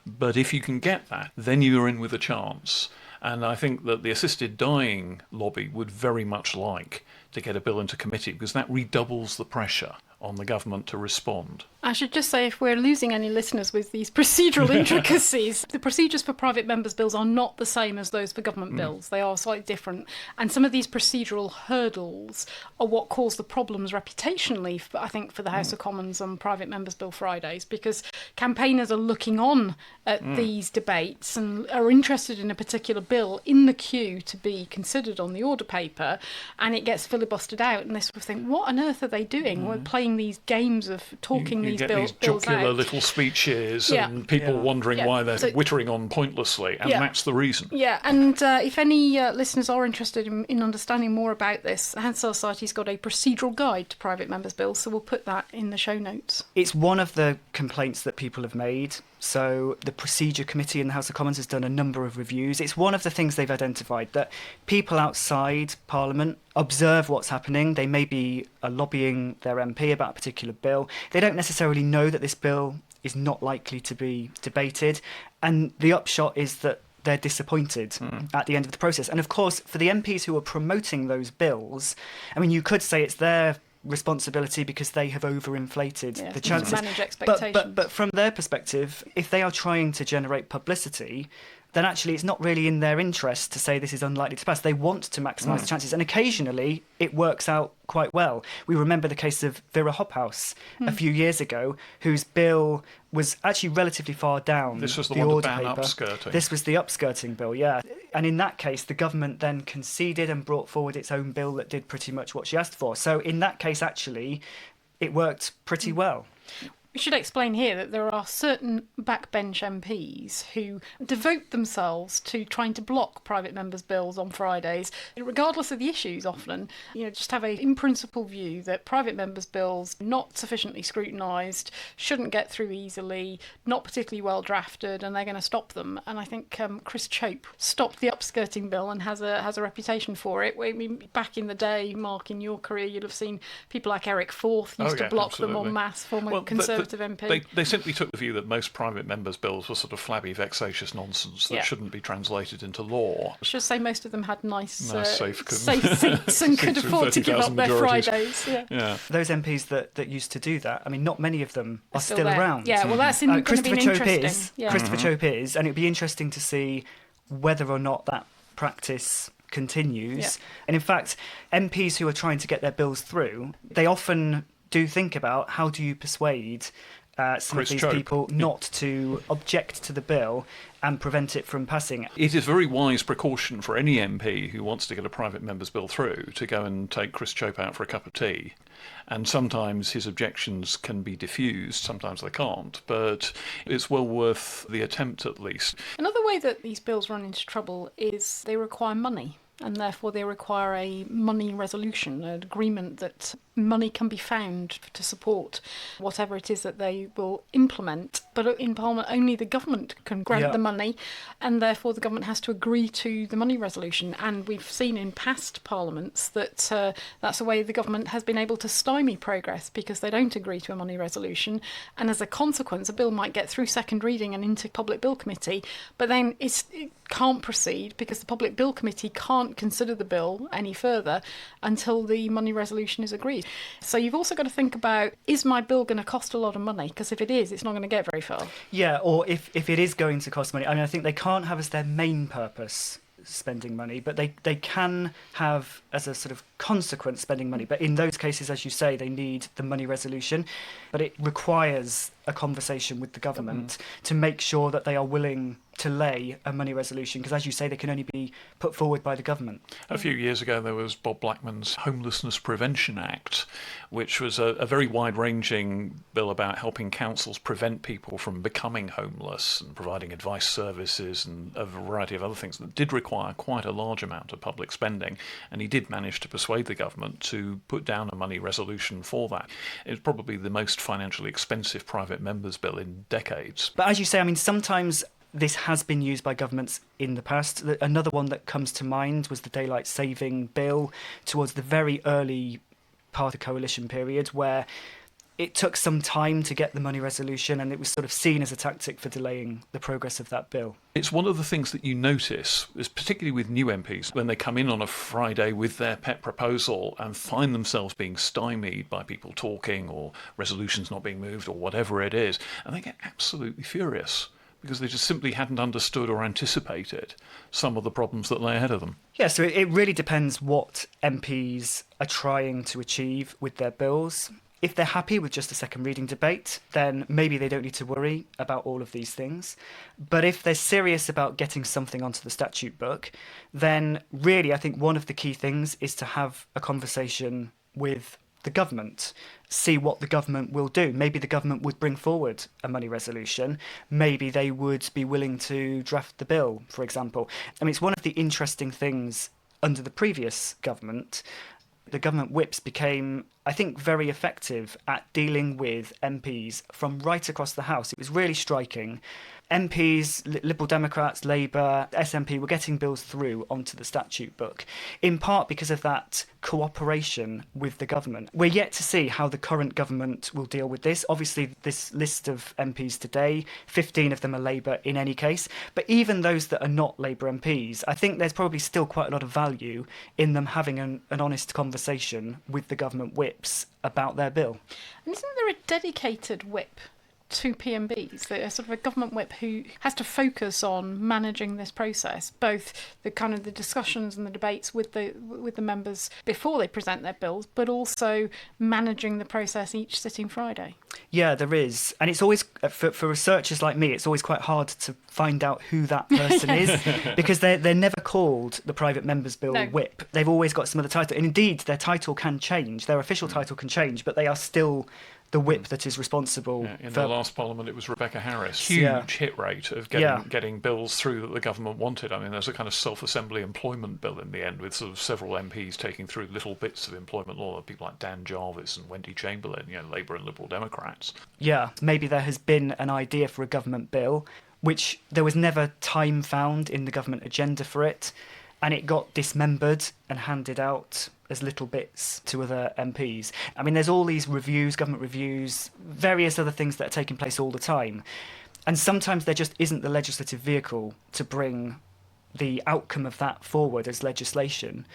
But if you can get that, then you're in with a chance. And I think that the assisted dying lobby would very much like to get a bill into committee because that redoubles the pressure on the government to respond. I should just say, if we're losing any listeners with these procedural intricacies, the procedures for private members' bills are not the same as those for government bills. They are slightly different. And some of these procedural hurdles are what cause the problems reputationally, I think, for the House of Commons on private members' bill Fridays, because campaigners are looking on at these debates and are interested in a particular bill in the queue to be considered on the order paper, and it gets filibustered out, and they sort of think, what on earth are they doing? We're playing these games of talking you these get bills these jocular out. Little speeches and people wondering why they're whittering on pointlessly, and that's the reason. Yeah, and if any listeners are interested in understanding more about this, the Hansard Society's got a procedural guide to private members' bills, so we'll put that in the show notes. It's one of the complaints that people have made. So the Procedure Committee in the House of Commons has done a number of reviews. It's one of the things they've identified, that people outside Parliament observe what's happening. They may be lobbying their MP about a particular bill. They don't necessarily know that this bill is not likely to be debated. And the upshot is that they're disappointed at the end of the process. And of course, for the MPs who are promoting those bills, I mean, you could say it's their responsibility because they have overinflated the chances. Manage expectations. But from their perspective, if they are trying to generate publicity, then actually it's not really in their interest to say this is unlikely to pass. They want to maximise the chances, and occasionally it works out quite well. We remember the case of Vera Hobhouse a few years ago, whose bill was actually relatively far down. This was the one to ban upskirting. This was the upskirting bill, yeah. And in that case, the government then conceded and brought forward its own bill that did pretty much what she asked for. So in that case, actually, it worked pretty well. We should explain here that there are certain backbench MPs who devote themselves to trying to block private members' bills on Fridays, regardless of the issues often. Just have a in principle view that private members' bills, not sufficiently scrutinised, shouldn't get through easily, not particularly well drafted, and they're going to stop them. And I think Chris Chope stopped the upskirting bill and has a reputation for it. I mean, back in the day, Mark, in your career, you'd have seen people like Eric Forth used to block them en masse, former Conservative MP. They simply took the view that most private members' bills were sort of flabby, vexatious nonsense that shouldn't be translated into law. I should say most of them had nice safe seats and could afford to give up their Fridays. Yeah. Those MPs that used to do that, I mean, not many of them are still around. Yeah, well, that's going to be interesting. Christopher Chope is, and it'd be interesting to see whether or not that practice continues. Yeah. And in fact, MPs who are trying to get their bills through, they often do think about how do you persuade some of these people not to object to the bill and prevent it from passing. It is very wise precaution for any MP who wants to get a private member's bill through to go and take Chris Chope out for a cup of tea. And sometimes his objections can be diffused, sometimes they can't, but it's well worth the attempt at least. Another way that these bills run into trouble is they require money. And therefore they require a money resolution, an agreement that money can be found to support whatever it is that they will implement. But in Parliament, only the government can grant the money, and therefore the government has to agree to the money resolution. And we've seen in past parliaments that that's a way the government has been able to stymie progress because they don't agree to a money resolution. And as a consequence, a bill might get through second reading and into Public Bill Committee, but then it can't proceed because the Public Bill Committee can't consider the bill any further until the money resolution is agreed. So you've also got to think about, is my bill going to cost a lot of money? Because if it is, it's not going to get very far. Yeah, or if it is going to cost money, I mean, I think they can't have as their main purpose spending money, but they can have as a sort of consequence spending money. But in those cases, as you say, they need the money resolution, but it requires a conversation with the government to make sure that they are willing to lay a money resolution, because as you say, they can only be put forward by the government. A few years ago, there was Bob Blackman's Homelessness Prevention Act, which was a very wide-ranging bill about helping councils prevent people from becoming homeless and providing advice services and a variety of other things that did require quite a large amount of public spending. And he did manage to persuade the government to put down a money resolution for that. It was probably the most financially expensive private members bill in decades. But as you say, I mean, sometimes this has been used by governments in the past. Another one that comes to mind was the Daylight Saving Bill towards the very early part of the coalition period, where it took some time to get the money resolution, and it was sort of seen as a tactic for delaying the progress of that bill. It's one of the things that you notice, is particularly with new MPs, when they come in on a Friday with their pet proposal and find themselves being stymied by people talking or resolutions not being moved or whatever it is, and they get absolutely furious, because they just simply hadn't understood or anticipated some of the problems that lay ahead of them. Yeah, so it really depends what MPs are trying to achieve with their bills. If they're happy with just a second reading debate, then maybe they don't need to worry about all of these things. But if they're serious about getting something onto the statute book, then really I think one of the key things is to have a conversation with the government, see what the government will do. Maybe the government would bring forward a money resolution. Maybe they would be willing to draft the bill, for example. I mean, it's one of the interesting things under the previous government. The government whips became, I think, very effective at dealing with MPs from right across the House. It was really striking. MPs, Liberal Democrats, Labour, SNP were getting bills through onto the statute book, in part because of that cooperation with the government. We're yet to see how the current government will deal with this. Obviously, this list of MPs today, 15 of them are Labour in any case, but even those that are not Labour MPs, I think there's probably still quite a lot of value in them having an honest conversation with the government whips about their bill. And isn't there a dedicated whip to PMBs, a sort of a government whip who has to focus on managing this process, both the kind of the discussions and the debates with the members before they present their bills, but also managing the process each sitting Friday? Yeah, there is. And it's always, for researchers like me, it's always quite hard to find out who that person is, because they're never called the Private Members Bill whip. They've always got some other title. And indeed, their title can change. Their official title can change, but they are still the whip that is responsible. Yeah, in the last Parliament, it was Rebecca Harris. Huge hit rate of getting bills through that the government wanted. I mean, there's a kind of self-assembly employment bill in the end, with sort of several MPs taking through little bits of employment law, people like Dan Jarvis and Wendy Chamberlain, Labour and Liberal Democrats. Yeah, maybe there has been an idea for a government bill, which there was never time found in the government agenda for it, and it got dismembered and handed out as little bits to other MPs. I mean, there's all these reviews, government reviews, various other things that are taking place all the time. And sometimes there just isn't the legislative vehicle to bring the outcome of that forward as legislation.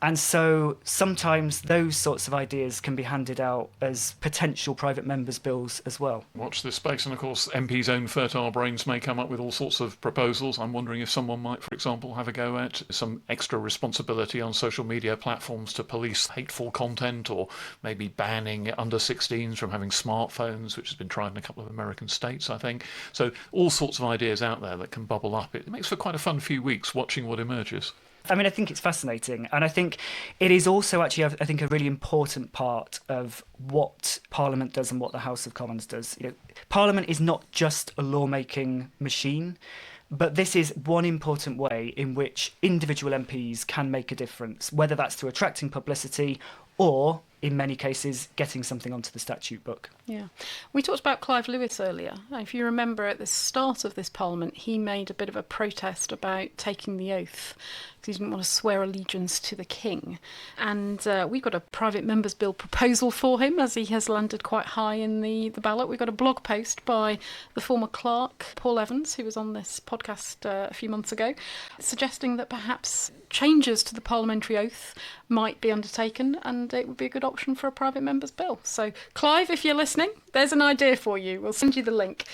And so sometimes those sorts of ideas can be handed out as potential private members' bills as well. Watch this space, and of course MPs' own fertile brains may come up with all sorts of proposals. I'm wondering if someone might, for example, have a go at some extra responsibility on social media platforms to police hateful content, or maybe banning under-16s from having smartphones, which has been tried in a couple of American states, I think. So all sorts of ideas out there that can bubble up. It makes for quite a fun few weeks watching what emerges. I mean, I think it's fascinating. And I think it is also actually, I think, a really important part of what Parliament does and what the House of Commons does. Parliament is not just a lawmaking machine, but this is one important way in which individual MPs can make a difference, whether that's through attracting publicity or, in many cases, getting something onto the statute book. Yeah. We talked about Clive Lewis earlier. If you remember, at the start of this Parliament, he made a bit of a protest about taking the oath because he didn't want to swear allegiance to the king. And we've got a private members' bill proposal for him, as he has landed quite high in the ballot. We've got a blog post by the former clerk, Paul Evans, who was on this podcast a few months ago, suggesting that perhaps changes to the parliamentary oath might be undertaken, and it would be a good option for a private member's bill. So, Clive, if you're listening, there's an idea for you. We'll send you the link.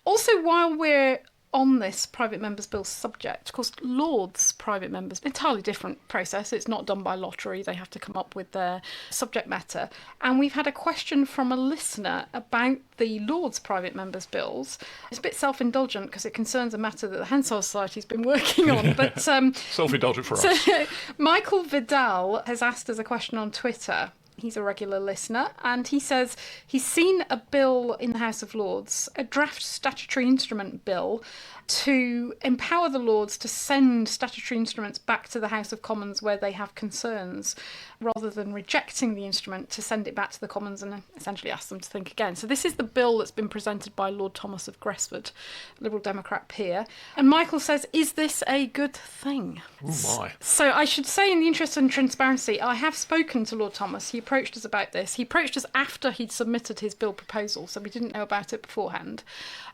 Also, while we're on this private members' bill subject, of course, Lords private members, entirely different process. It's not done by lottery. They have to come up with their subject matter. And we've had a question from a listener about the Lords private members' bills. It's a bit self-indulgent because it concerns a matter that the Hansard Society's been working on. But self-indulgent for us. Michael Vidal has asked us a question on Twitter. He's a regular listener, and he says he's seen a bill in the House of Lords, a draft statutory instrument bill, to empower the Lords to send statutory instruments back to the House of Commons where they have concerns, rather than rejecting the instrument, to send it back to the Commons and essentially ask them to think again. So this is the bill that's been presented by Lord Thomas of Gresford, Liberal Democrat peer. And Michael says, is this a good thing? Oh my. So I should say, in the interest of transparency, I have spoken to Lord Thomas. He approached us about this. He approached us after he'd submitted his bill proposal, so we didn't know about it beforehand.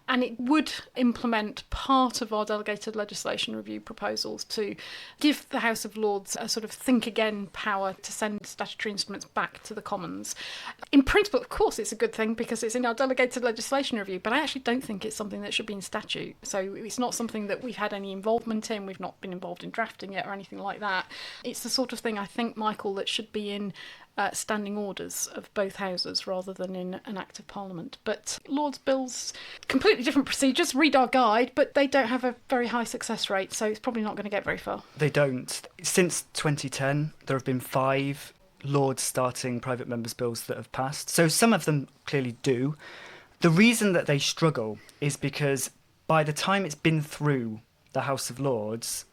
And it would implement part of our delegated legislation review proposals to give the House of Lords a sort of think again power to send statutory instruments back to the Commons. In principle, of course, it's a good thing because it's in our delegated legislation review, but I actually don't think it's something that should be in statute. So it's not something that we've had any involvement in. We've not been involved in drafting it or anything like that. It's the sort of thing, I think, Michael, that should be in standing orders of both houses rather than in an Act of Parliament. But Lords bills, completely different procedures, read our guide, but they don't have a very high success rate, so it's probably not going to get very far. They don't. Since 2010, there have been 5 Lords starting private members' bills that have passed. So some of them clearly do. The reason that they struggle is because by the time it's been through the House of Lords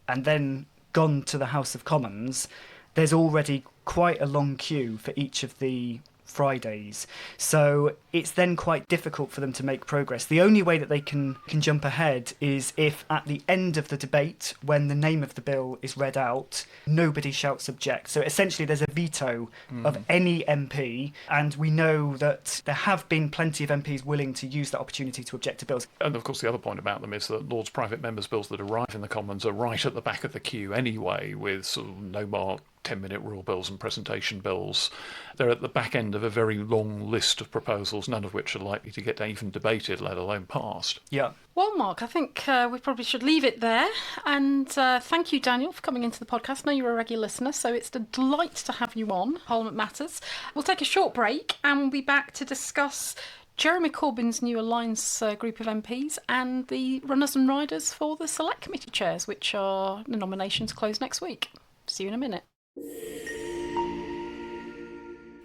and then gone to the House of Commons, there's already quite a long queue for each of the Fridays. So it's then quite difficult for them to make progress. The only way that they can jump ahead is if at the end of the debate, when the name of the bill is read out, nobody shouts object. So essentially there's a veto of any MP, and we know that there have been plenty of MPs willing to use that opportunity to object to bills. And of course the other point about them is that Lords private members' bills that arrive in the Commons are right at the back of the queue anyway, with sort of no mark 10-minute rule bills and presentation bills. They're at the back end of a very long list of proposals, none of which are likely to get even debated, let alone passed. Yeah. Well, Mark, I think we probably should leave it there. And thank you, Daniel, for coming into the podcast. I know you're a regular listener, so it's a delight to have you on Parliament Matters. We'll take a short break and we'll be back to discuss Jeremy Corbyn's new Alliance group of MPs and the runners and riders for the Select Committee chairs, which are the nominations close next week. See you in a minute.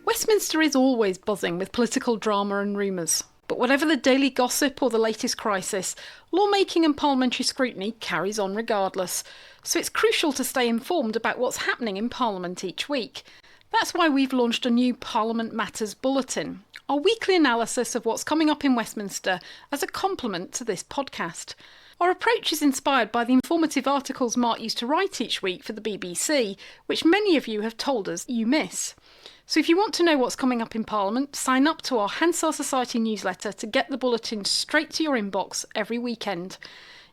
Westminster is always buzzing with political drama and rumours. But whatever the daily gossip or the latest crisis, lawmaking and parliamentary scrutiny carries on regardless. So it's crucial to stay informed about what's happening in Parliament each week. That's why we've launched a new Parliament Matters Bulletin, our weekly analysis of what's coming up in Westminster as a complement to this podcast. Our approach is inspired by the informative articles Mark used to write each week for the BBC, which many of you have told us you miss. So if you want to know what's coming up in Parliament, sign up to our Hansard Society newsletter to get the bulletin straight to your inbox every weekend.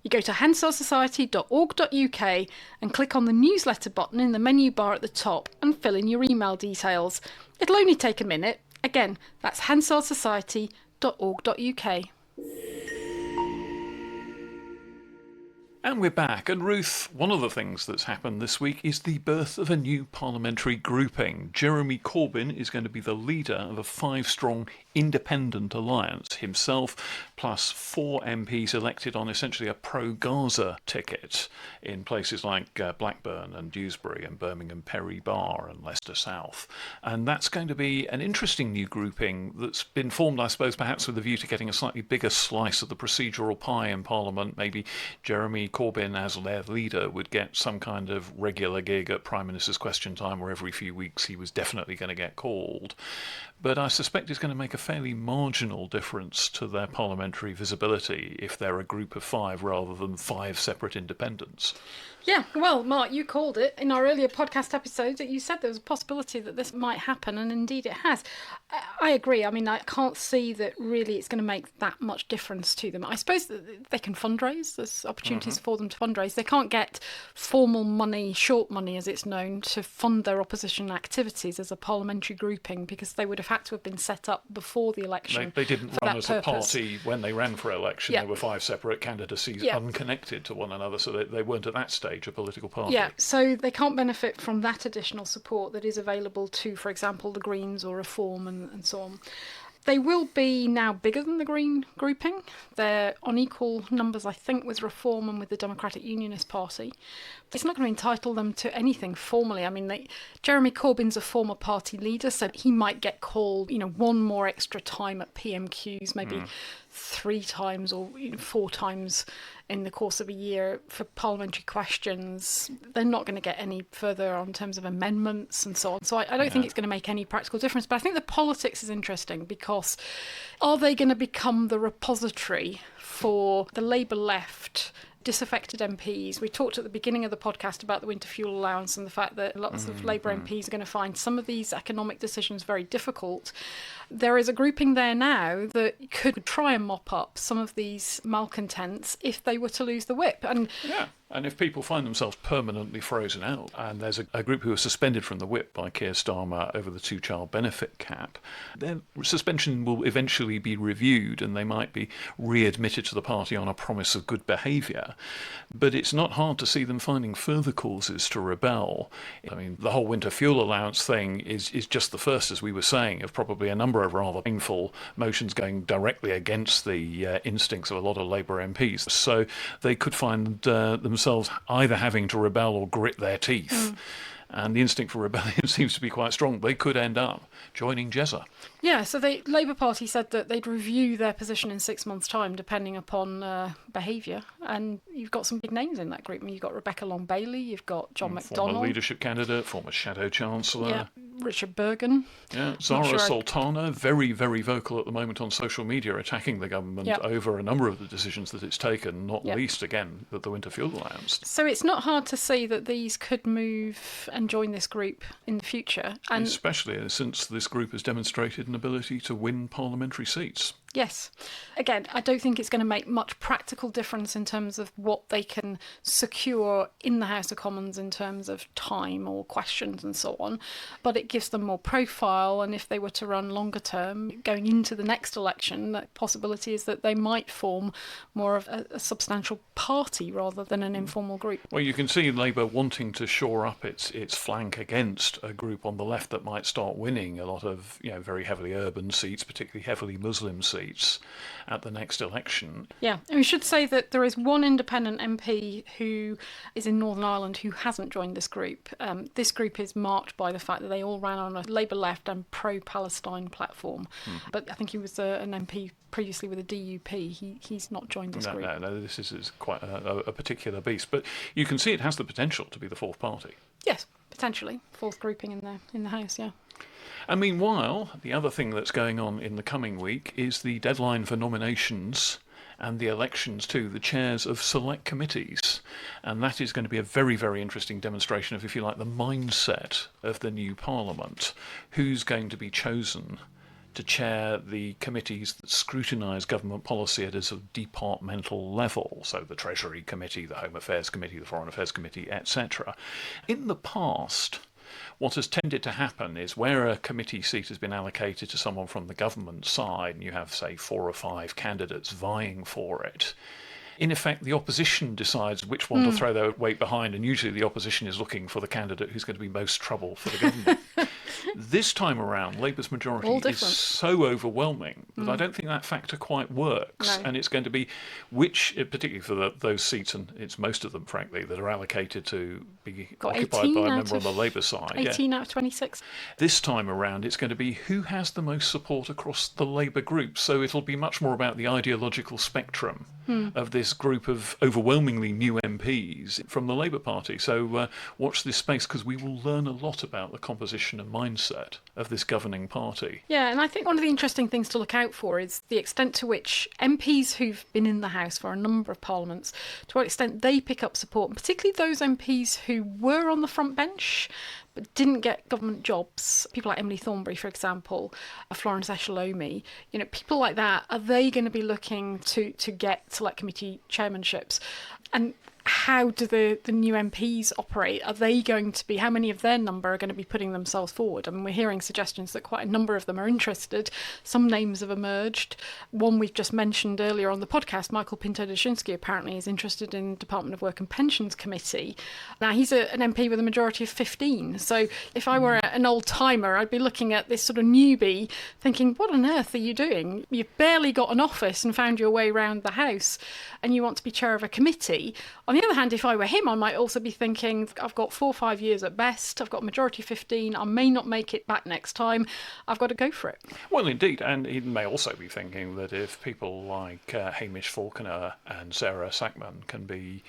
You go to hansardsociety.org.uk and click on the newsletter button in the menu bar at the top and fill in your email details. It'll only take a minute. Again, that's hansardsociety.org.uk. And we're back. And Ruth, one of the things that's happened this week is the birth of a new parliamentary grouping. Jeremy Corbyn is going to be the leader of a 5-strong independent alliance, himself plus 4 MPs elected on essentially a pro-Gaza ticket in places like Blackburn and Dewsbury and Birmingham Perry Barr and Leicester South. And that's going to be an interesting new grouping that's been formed, I suppose, perhaps with a view to getting a slightly bigger slice of the procedural pie in Parliament. Maybe Jeremy Corbyn, as their leader, would get some kind of regular gig at Prime Minister's Question Time, where every few weeks he was definitely going to get called. But I suspect it's going to make a fairly marginal difference to their parliamentary visibility if they're a group of 5 rather than 5 separate independents. Yeah, well, Mark, you called it in our earlier podcast episode that you said there was a possibility that this might happen, and indeed it has. I agree. I mean, I can't see that really it's going to make that much difference to them. I suppose that they can fundraise. There's opportunities for them to fundraise. They can't get formal money, short money as it's known, to fund their opposition activities as a parliamentary grouping, because they would have had to have been set up before the election. They didn't run as a party when they ran for election. Yeah. There were 5 separate candidacies unconnected to one another, so they weren't at that stage a political party. Yeah, so they can't benefit from that additional support that is available to, for example, the Greens or Reform and so on. They will be now bigger than the Green grouping. They're on equal numbers, I think, with Reform and with the Democratic Unionist Party. It's not going to entitle them to anything formally. I mean, Jeremy Corbyn's a former party leader, so he might get called, one more extra time at PMQs, maybe 3 times or 4 times in the course of a year for parliamentary questions. They're not going to get any further on terms of amendments and so on. So I don't think it's going to make any practical difference. But I think the politics is interesting, because are they going to become the repository for the Labour left disaffected MPs? We talked at the beginning of the podcast about the Winter Fuel Allowance and the fact that lots of Labour MPs are going to find some of these economic decisions very difficult. There is a grouping there now that could try and mop up some of these malcontents if they were to lose the whip. And if people find themselves permanently frozen out, and there's a group who are suspended from the whip by Keir Starmer over the 2-child benefit cap, their suspension will eventually be reviewed and they might be readmitted to the party on a promise of good behaviour. But it's not hard to see them finding further causes to rebel. I mean, the whole Winter Fuel Allowance thing is just the first, as we were saying, of probably a number of rather painful motions going directly against the instincts of a lot of Labour MPs. So they could find themselves either having to rebel or grit their teeth. And the instinct for rebellion seems to be quite strong. They could end up joining Jezza. Yeah, so the Labour Party said that they'd review their position in 6 months' time, depending upon behaviour. And you've got some big names in that group. I mean, you've got Rebecca Long-Bailey, you've got John McDonnell. Former leadership candidate, former shadow chancellor. Yeah, Richard Bergen. Yeah, Zara Sultana, very, very vocal at the moment on social media, attacking the government over a number of the decisions that it's taken, not least, again, the Winter Fuel Allowance. So it's not hard to see that these could move and join this group in the future. And especially since this group has demonstrated an ability to win parliamentary seats. Yes. Again, I don't think it's going to make much practical difference in terms of what they can secure in the House of Commons in terms of time or questions and so on, but it gives them more profile, and if they were to run longer term, going into the next election, the possibility is that they might form more of a substantial party rather than an informal group. Well, you can see Labour wanting to shore up its flank against a group on the left that might start winning a lot of very heavily urban seats, particularly heavily Muslim seats, at the next election. Yeah, and we should say that there is one independent MP who is in Northern Ireland who hasn't joined this group. This group is marked by the fact that they all ran on a Labour left and pro-Palestine platform. But I think he was an MP previously with a DUP. He's not joined this group. No, this is quite a particular beast. But you can see it has the potential to be the fourth party. Yes, potentially. Fourth grouping in the House, yeah. And meanwhile, the other thing that's going on in the coming week is the deadline for nominations and the elections to the chairs of select committees. And that is going to be a very, very interesting demonstration of, if you like, the mindset of the new Parliament. Who's going to be chosen to chair the committees that scrutinise government policy at a sort of departmental level, so the Treasury Committee, the Home Affairs Committee, the Foreign Affairs Committee, etc. In the past, what has tended to happen is where a committee seat has been allocated to someone from the government side, and you have, say, 4 or 5 candidates vying for it, in effect, the opposition decides which one to throw their weight behind, and usually the opposition is looking for the candidate who's going to be most trouble for the government. This time around, Labour's majority is so overwhelming that I don't think that factor quite works. No. And it's going to be which, particularly for those seats, and it's most of them, frankly, that are allocated to be occupied by a member on the Labour side. 18 out of 26. This time around, it's going to be who has the most support across the Labour group. So it'll be much more about the ideological spectrum of this group of overwhelmingly new MPs from the Labour Party. So watch this space, because we will learn a lot about the composition and mindset of this governing party. Yeah, and I think one of the interesting things to look out for is the extent to which MPs who've been in the House for a number of parliaments, to what extent they pick up support, and particularly those MPs who were on the front bench but didn't get government jobs. People like Emily Thornberry, for example, Florence Eshalomi, people like that, are they going to be looking to get select committee chairmanships? And how do the new MPs operate? Are they going to be, how many of their number are going to be putting themselves forward? I mean, we're hearing suggestions that quite a number of them are interested. Some names have emerged. One we've just mentioned earlier on the podcast, Michael Pinto-Dushinsky, apparently is interested in Department of Work and Pensions Committee. Now, he's an MP with a majority of 15. So if I were an old-timer, I'd be looking at this sort of newbie thinking, what on earth are you doing? You've barely got an office and found your way around the House, and you want to be chair of a committee. On the other hand, if I were him, I might also be thinking, I've got 4 or 5 years at best, I've got a majority of 15, I may not make it back next time, I've got to go for it. Well, indeed, and he may also be thinking that if people like Hamish Falconer and Sarah Sackman can be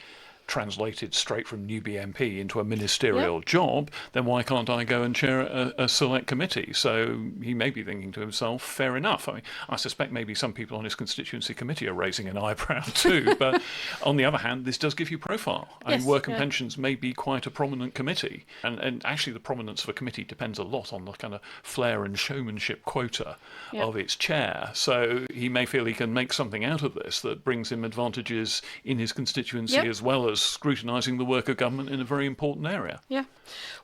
translated straight from newbie MP into a ministerial job, then why can't I go and chair a select committee? So he may be thinking to himself, fair enough. I mean, I suspect maybe some people on his constituency committee are raising an eyebrow too, but on the other hand, this does give you profile. I mean, work and pensions may be quite a prominent committee, and actually the prominence of a committee depends a lot on the kind of flair and showmanship quota of its chair. So he may feel he can make something out of this that brings him advantages in his constituency as well as scrutinising the work of government in a very important area. Yeah.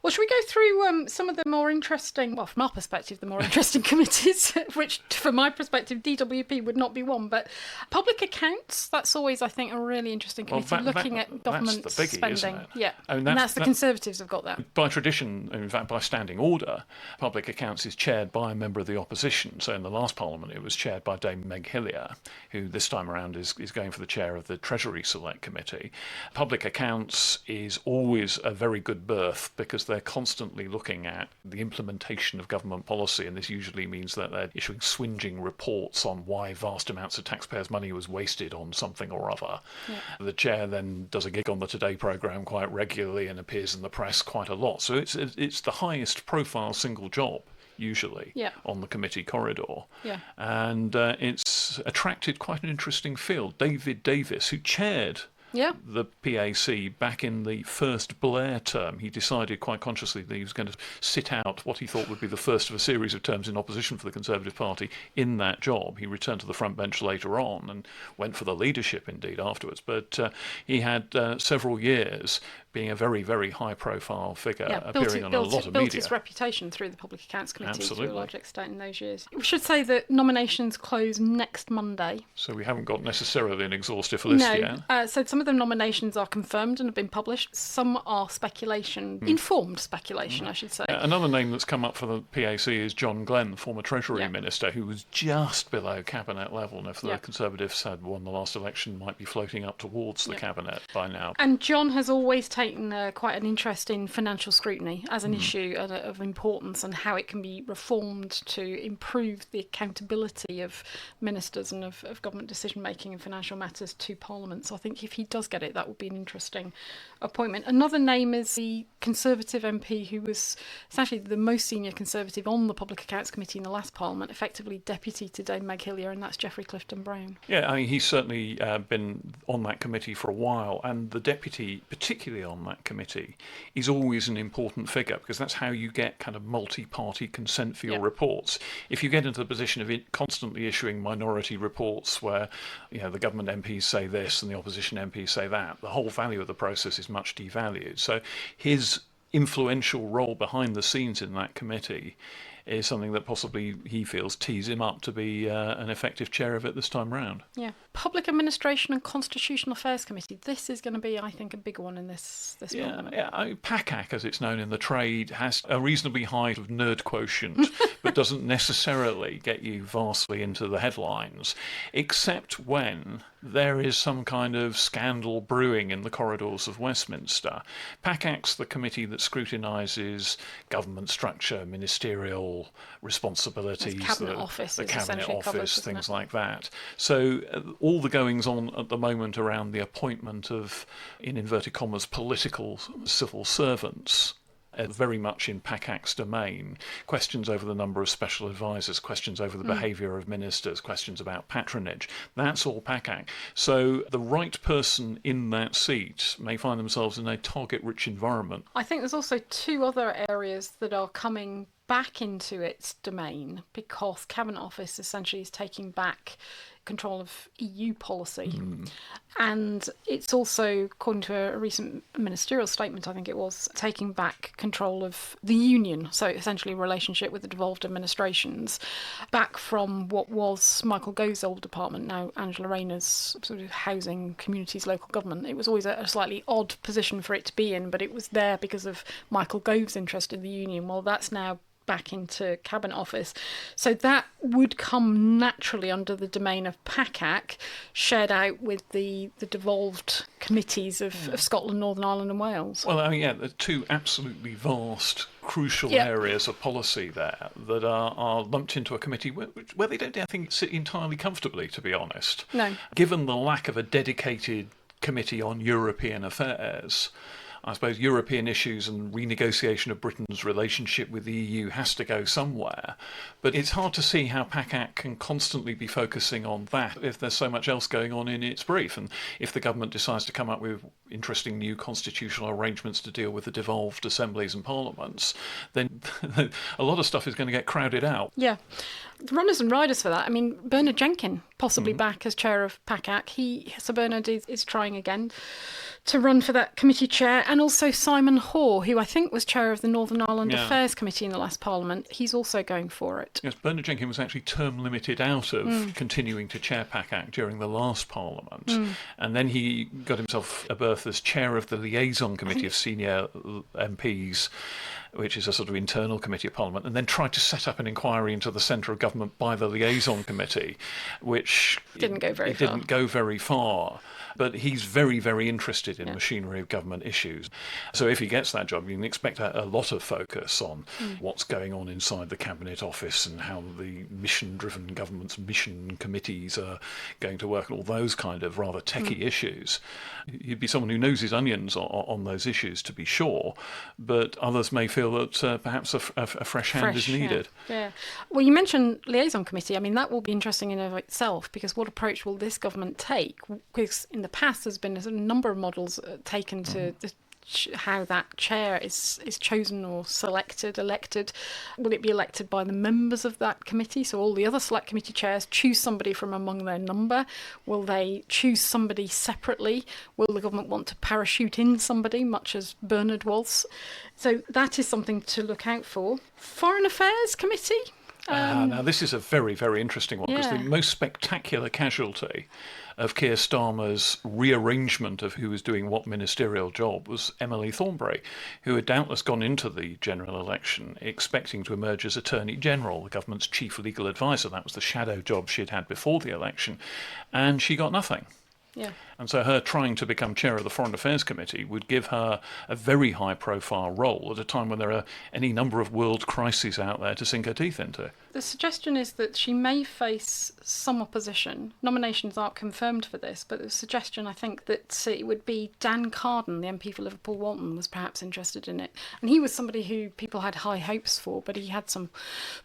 Well, should we go through some of the more interesting, well, from our perspective, the more interesting committees, which, from my perspective, DWP would not be one, but public accounts, that's always, I think, a really interesting committee, looking at government that's the biggie, spending. isn't it? Yeah, I mean, and that's the Conservatives have got that. By tradition, in fact, by standing order, public accounts is chaired by a member of the opposition. So in the last Parliament, it was chaired by Dame Meg Hillier, who this time around is going for the chair of the Treasury Select Committee. Public accounts is always a very good berth because they're constantly looking at the implementation of government policy, and this usually means that they're issuing swinging reports on why vast amounts of taxpayers' money was wasted on something or other. Yeah. The chair then does a gig on the Today programme quite regularly and appears in the press quite a lot. So it's the highest profile single job usually on the committee corridor. Yeah. And it's attracted quite an interesting field. David Davis, who chaired the PAC back in the first Blair term, he decided quite consciously that he was going to sit out what he thought would be the first of a series of terms in opposition for the Conservative Party in that job. He returned to the front bench later on and went for the leadership indeed afterwards. But he had several years being a very, very high-profile figure, appearing on a lot of media. Built his reputation through the Public Accounts Committee to a large extent in those years. We should say that nominations close next Monday. So we haven't got necessarily an exhaustive list yet. So some of the nominations are confirmed and have been published. Some are speculation, informed speculation, I should say. Another name that's come up for the PAC is John Glenn, the former Treasury Minister, who was just below cabinet level, and if the Conservatives had won the last election, might be floating up towards the cabinet by now. And John has always taken quite an interest in financial scrutiny as an issue of importance and how it can be reformed to improve the accountability of ministers and of government decision-making in financial matters to Parliament. So I think if he does get it, that would be an interesting appointment. Another name is the Conservative MP who was essentially the most senior Conservative on the Public Accounts Committee in the last Parliament, effectively deputy to Dame Meg Hillier, and that's Geoffrey Clifton-Brown. Yeah, I mean, he's certainly been on that committee for a while, and the deputy, particularly on that committee, is always an important figure because that's how you get kind of multi-party consent for your reports. If you get into the position of constantly issuing minority reports where the government MPs say this and the opposition MPs say that, the whole value of the process is much devalued. So his influential role behind the scenes in that committee is something that possibly he feels tees him up to be an effective chair of it this time round. Yeah. Public Administration and Constitutional Affairs Committee. This is going to be, I think, a big one in this Parliament. PACAC, as it's known in the trade, has a reasonably high sort of nerd quotient, but doesn't necessarily get you vastly into the headlines, except when there is some kind of scandal brewing in the corridors of Westminster. PACAC's the committee that scrutinises government structure, ministerial responsibilities, the Cabinet Office, the Cabinet Office, covers, things like that. So all the goings on at the moment around the appointment of, in inverted commas, political civil servants very much in PACAC's domain. Questions over the number of special advisors, questions over the behaviour of ministers, questions about patronage. That's all PACAC. So the right person in that seat may find themselves in a target-rich environment. I think there's also two other areas that are coming back into its domain because Cabinet Office essentially is taking back control of EU policy. And it's also, according to a recent ministerial statement, I think it was, taking back control of the union, so essentially a relationship with the devolved administrations, back from what was Michael Gove's old department, now Angela Rayner's sort of housing, communities, local government. It was always a slightly odd position for it to be in, but it was there because of Michael Gove's interest in the union. Well, that's now back into Cabinet Office. So that would come naturally under the domain of PACAC, shared out with the devolved committees of Scotland, Northern Ireland and Wales. Well, there are two absolutely vast, crucial areas of policy there that are lumped into a committee where they don't, I think, sit entirely comfortably, to be honest. No. Given the lack of a dedicated committee on European affairs, I suppose European issues and renegotiation of Britain's relationship with the EU has to go somewhere. But it's hard to see how PACAC can constantly be focusing on that if there's so much else going on in its brief. And if the government decides to come up with interesting new constitutional arrangements to deal with the devolved assemblies and parliaments, then a lot of stuff is going to get crowded out. Yeah. The runners and riders for that, I mean, Bernard Jenkin, possibly back as chair of PACAC. Sir Bernard is trying again to run for that committee chair, and also Simon Hoare, who I think was chair of the Northern Ireland Affairs Committee in the last Parliament. He's also going for it. Yes, Bernard Jenkin was actually term limited out of continuing to chair PACAC during the last Parliament, and then he got himself a berth as chair of the Liaison Committee of Senior MPs, which is a sort of internal committee of Parliament, and then tried to set up an inquiry into the centre of government by the Liaison Committee, which didn't go very far. But he's very, very interested in machinery of government issues. So if he gets that job, you can expect a lot of focus on what's going on inside the Cabinet Office and how the mission-driven government's mission committees are going to work, and all those kind of rather techie issues. He'd be someone who knows his onions on those issues, to be sure, but others may feel that perhaps a fresh hand is needed. Yeah. Well, you mentioned Liaison Committee. I mean, that will be interesting in and of itself, because what approach will this government take? Because in the past, there's been a number of models taken to how that chair is chosen or elected. Will it be elected by the members of that committee? So all the other select committee chairs choose somebody from among their number. Will they choose somebody separately? Will the government want to parachute in somebody, much as Bernard was? So that is something to look out for. Foreign Affairs Committee? Now, this is a very, very interesting one, because the most spectacular casualty of Keir Starmer's rearrangement of who was doing what ministerial job was Emily Thornberry, who had doubtless gone into the general election expecting to emerge as Attorney General, the government's chief legal advisor. That was the shadow job she'd had before the election, and she got nothing. Yeah. And so her trying to become chair of the Foreign Affairs Committee would give her a very high-profile role at a time when there are any number of world crises out there to sink her teeth into. The suggestion is that she may face some opposition. Nominations aren't confirmed for this, but the suggestion, I think, that it would be Dan Carden, the MP for Liverpool Walton, was perhaps interested in it. And he was somebody who people had high hopes for, but he had some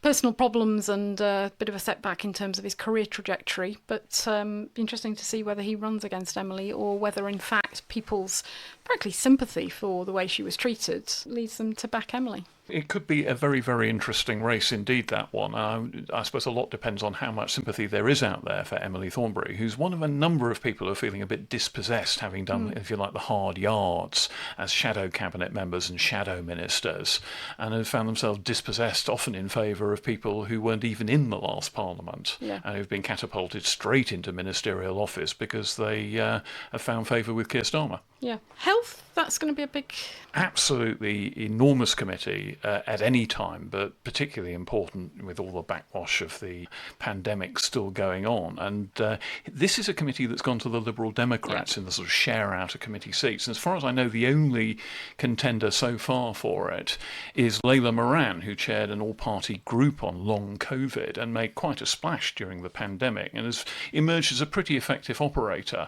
personal problems and a bit of a setback in terms of his career trajectory. But interesting to see whether he runs against Emily, or whether in fact people's frankly sympathy for the way she was treated leads them to back Emily. It could be a very, very interesting race indeed, that one. I suppose a lot depends on how much sympathy there is out there for Emily Thornberry, who's one of a number of people who are feeling a bit dispossessed, having done, if you like, the hard yards as shadow cabinet members and shadow ministers, and have found themselves dispossessed often in favour of people who weren't even in the last Parliament, and who've been catapulted straight into ministerial office because they have found favour with Keir Starmer. Yeah. Health, that's going to be a big... Absolutely enormous committee at any time, but particularly important with all the backwash of the pandemic still going on. And this is a committee that's gone to the Liberal Democrats in the sort of share out of committee seats. And as far as I know, the only contender so far for it is Layla Moran, who chaired an all-party group on long COVID and made quite a splash during the pandemic and has emerged as a pretty effective operator.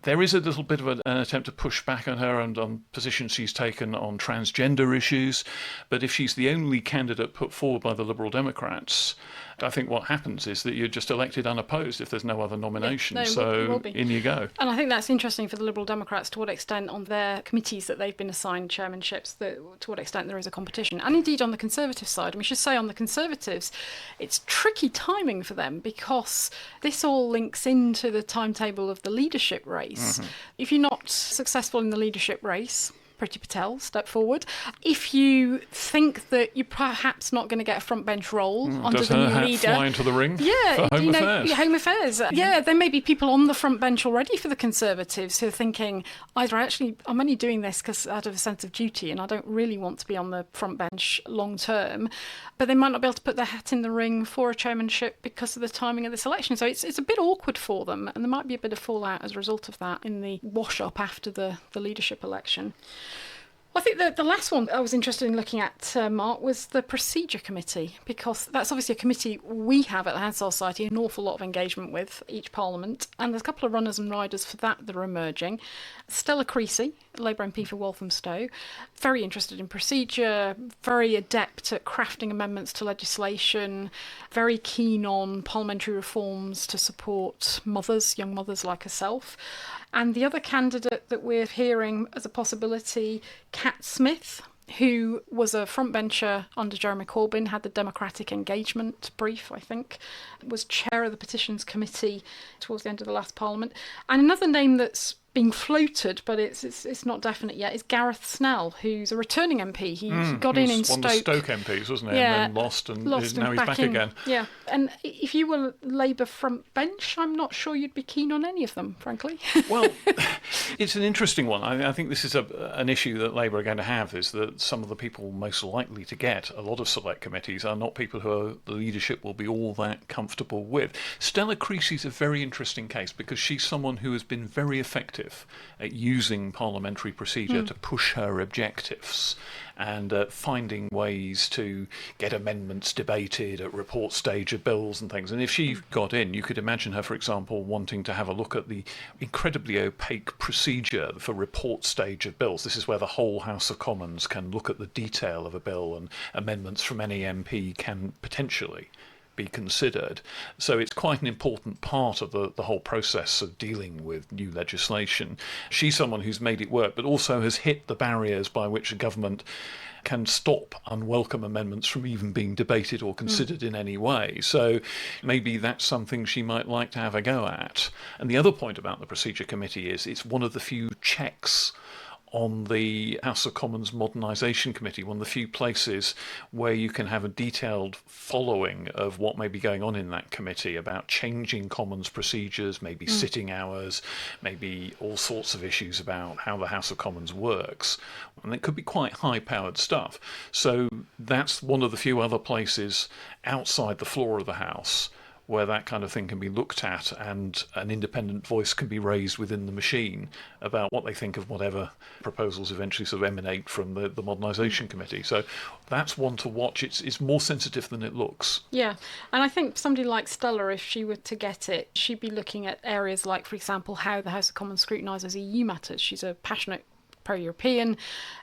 There is a little bit of an attempt to push back on her and on positions she's taken on transgender issues, but if she's the only candidate put forward by the Liberal Democrats, I think what happens is that you're just elected unopposed if there's no other nomination. So in you go. And I think that's interesting for the Liberal Democrats to what extent on their committees that they've been assigned chairmanships, to what extent there is a competition. And indeed on the Conservative side, and we should say on the Conservatives, it's tricky timing for them because this all links into the timetable of the leadership race. If you're not successful in the leadership race, Priti Patel, step forward. If you think that you're perhaps not going to get a front bench role under the new leader, fly into the ring for Home Affairs. Home Affairs. Yeah, there may be people on the front bench already for the Conservatives who are thinking, either actually, I'm only doing this because out of a sense of duty and I don't really want to be on the front bench long term, but they might not be able to put their hat in the ring for a chairmanship because of the timing of this election. So it's a bit awkward for them, and there might be a bit of fallout as a result of that in the wash-up after the leadership election. I think the last one I was interested in looking at, Mark, was the Procedure Committee, because that's obviously a committee we have at the Hansard Society an awful lot of engagement with each Parliament, and there's a couple of runners and riders for that are emerging. Stella Creasy, Labour MP for Walthamstow, very interested in procedure, very adept at crafting amendments to legislation, very keen on parliamentary reforms to support mothers, young mothers like herself. And the other candidate that we're hearing as a possibility, Cat Smith, who was a frontbencher under Jeremy Corbyn, had the Democratic Engagement brief, I think, was chair of the Petitions Committee towards the end of the last Parliament. And another name that's being floated, but it's not definite yet, is Gareth Snell, who's a returning MP. He got in Stoke. One of the Stoke MPs, wasn't he? Yeah, and then lost and now he's back again. Yeah, and if you were Labour front bench, I'm not sure you'd be keen on any of them, frankly. Well, it's an interesting one. I think this is an issue that Labour are going to have, is that some of the people most likely to get a lot of select committees are not people who the leadership will be all that comfortable with. Stella Creasy's a very interesting case because she's someone who has been very effective at using parliamentary procedure to push her objectives and finding ways to get amendments debated at report stage of bills and things. And if she got in, you could imagine her, for example, wanting to have a look at the incredibly opaque procedure for report stage of bills. This is where the whole House of Commons can look at the detail of a bill, and amendments from any MP can potentially be considered. So it's quite an important part of the whole process of dealing with new legislation. She's someone who's made it work, but also has hit the barriers by which a government can stop unwelcome amendments from even being debated or considered in any way. So maybe that's something she might like to have a go at. And the other point about the Procedure Committee is it's one of the few checks on the House of Commons Modernisation Committee, one of the few places where you can have a detailed following of what may be going on in that committee about changing Commons procedures, maybe sitting hours, maybe all sorts of issues about how the House of Commons works. And it could be quite high-powered stuff. So that's one of the few other places outside the floor of the House where that kind of thing can be looked at and an independent voice can be raised within the machine about what they think of whatever proposals eventually sort of emanate from the modernisation committee. So that's one to watch. It's more sensitive than it looks. Yeah, and I think somebody like Stella, if she were to get it, she'd be looking at areas like, for example, how the House of Commons scrutinises EU matters. She's a passionate pro-European,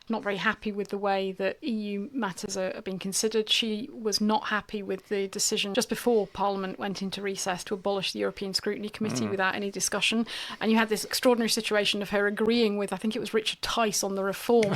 not very happy with the way that EU matters are being considered. She was not happy with the decision just before Parliament went into recess to abolish the European Scrutiny Committee without any discussion. And you had this extraordinary situation of her agreeing with, I think it was Richard Tice on the Reform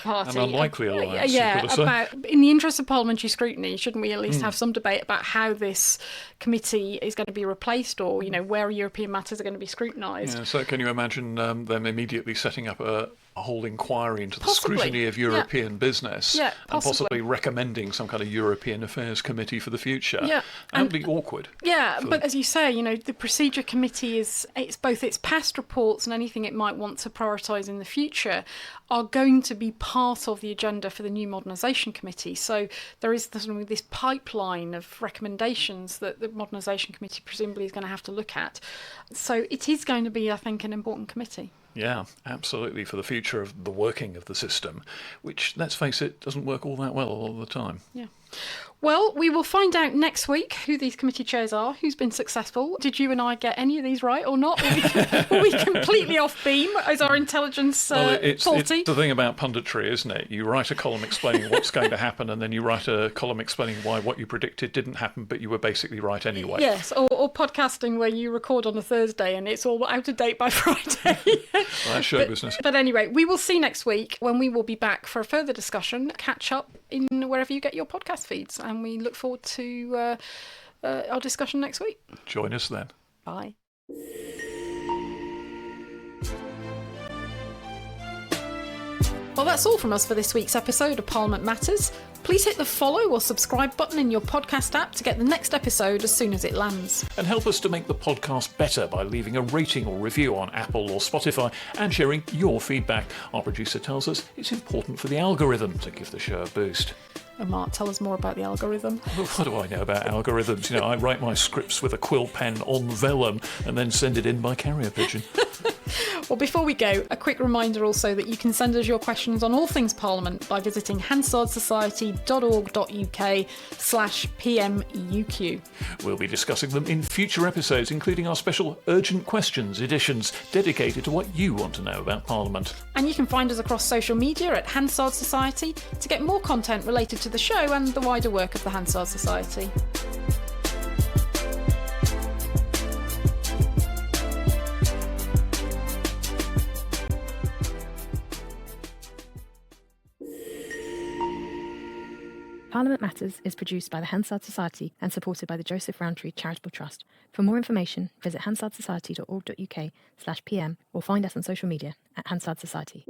Party. An unlikely alliance. About, in the interest of parliamentary scrutiny, shouldn't we at least have some debate about how this committee is going to be replaced, or, where European matters are going to be scrutinised? Yeah, so can you imagine them immediately setting up a whole inquiry into the Possibly. scrutiny of European business, Yeah, and possibly recommending some kind of European affairs committee for the future? Yeah. That would be awkward. Yeah, but as you say, the procedure committee it's both its past reports and anything it might want to prioritise in the future are going to be part of the agenda for the new modernisation committee. So there is this pipeline of recommendations that the modernisation committee presumably is going to have to look at. So it is going to be, I think, an important committee. Yeah, absolutely, for the future of the working of the system, which, let's face it, doesn't work all that well a lot of the time. Yeah. Well, we will find out next week who these committee chairs are, who's been successful. Did you and I get any of these right or not? Were we completely off beam? Is our intelligence faulty? It's the thing about punditry, isn't it? You write a column explaining what's going to happen, and then you write a column explaining why what you predicted didn't happen, but you were basically right anyway. Yes, or podcasting where you record on a Thursday and it's all out of date by Friday. Well, that's show business. But anyway, we will see next week when we will be back for a further discussion. Catch up in wherever you get your podcast feeds, and we look forward to our discussion next week. Join us then. Bye. Well, that's all from us for this week's episode of Parliament Matters. Please hit the follow or subscribe button in your podcast app to get the next episode as soon as it lands. And help us to make the podcast better by leaving a rating or review on Apple or Spotify and sharing your feedback. Our producer tells us it's important for the algorithm to give the show a boost. Oh, Mark, tell us more about the algorithm. Well, what do I know about algorithms? I write my scripts with a quill pen on vellum and then send it in by carrier pigeon. Well, before we go, a quick reminder also that you can send us your questions on all things Parliament by visiting hansardsociety.org.uk/PMEUQ. We'll be discussing them in future episodes, including our special Urgent Questions editions dedicated to what you want to know about Parliament. And you can find us across social media at Hansard Society to get more content related to the show and the wider work of the Hansard Society. Parliament Matters is produced by the Hansard Society and supported by the Joseph Rowntree Charitable Trust. For more information, visit hansardsociety.org.uk/PM or find us on social media at Hansard Society.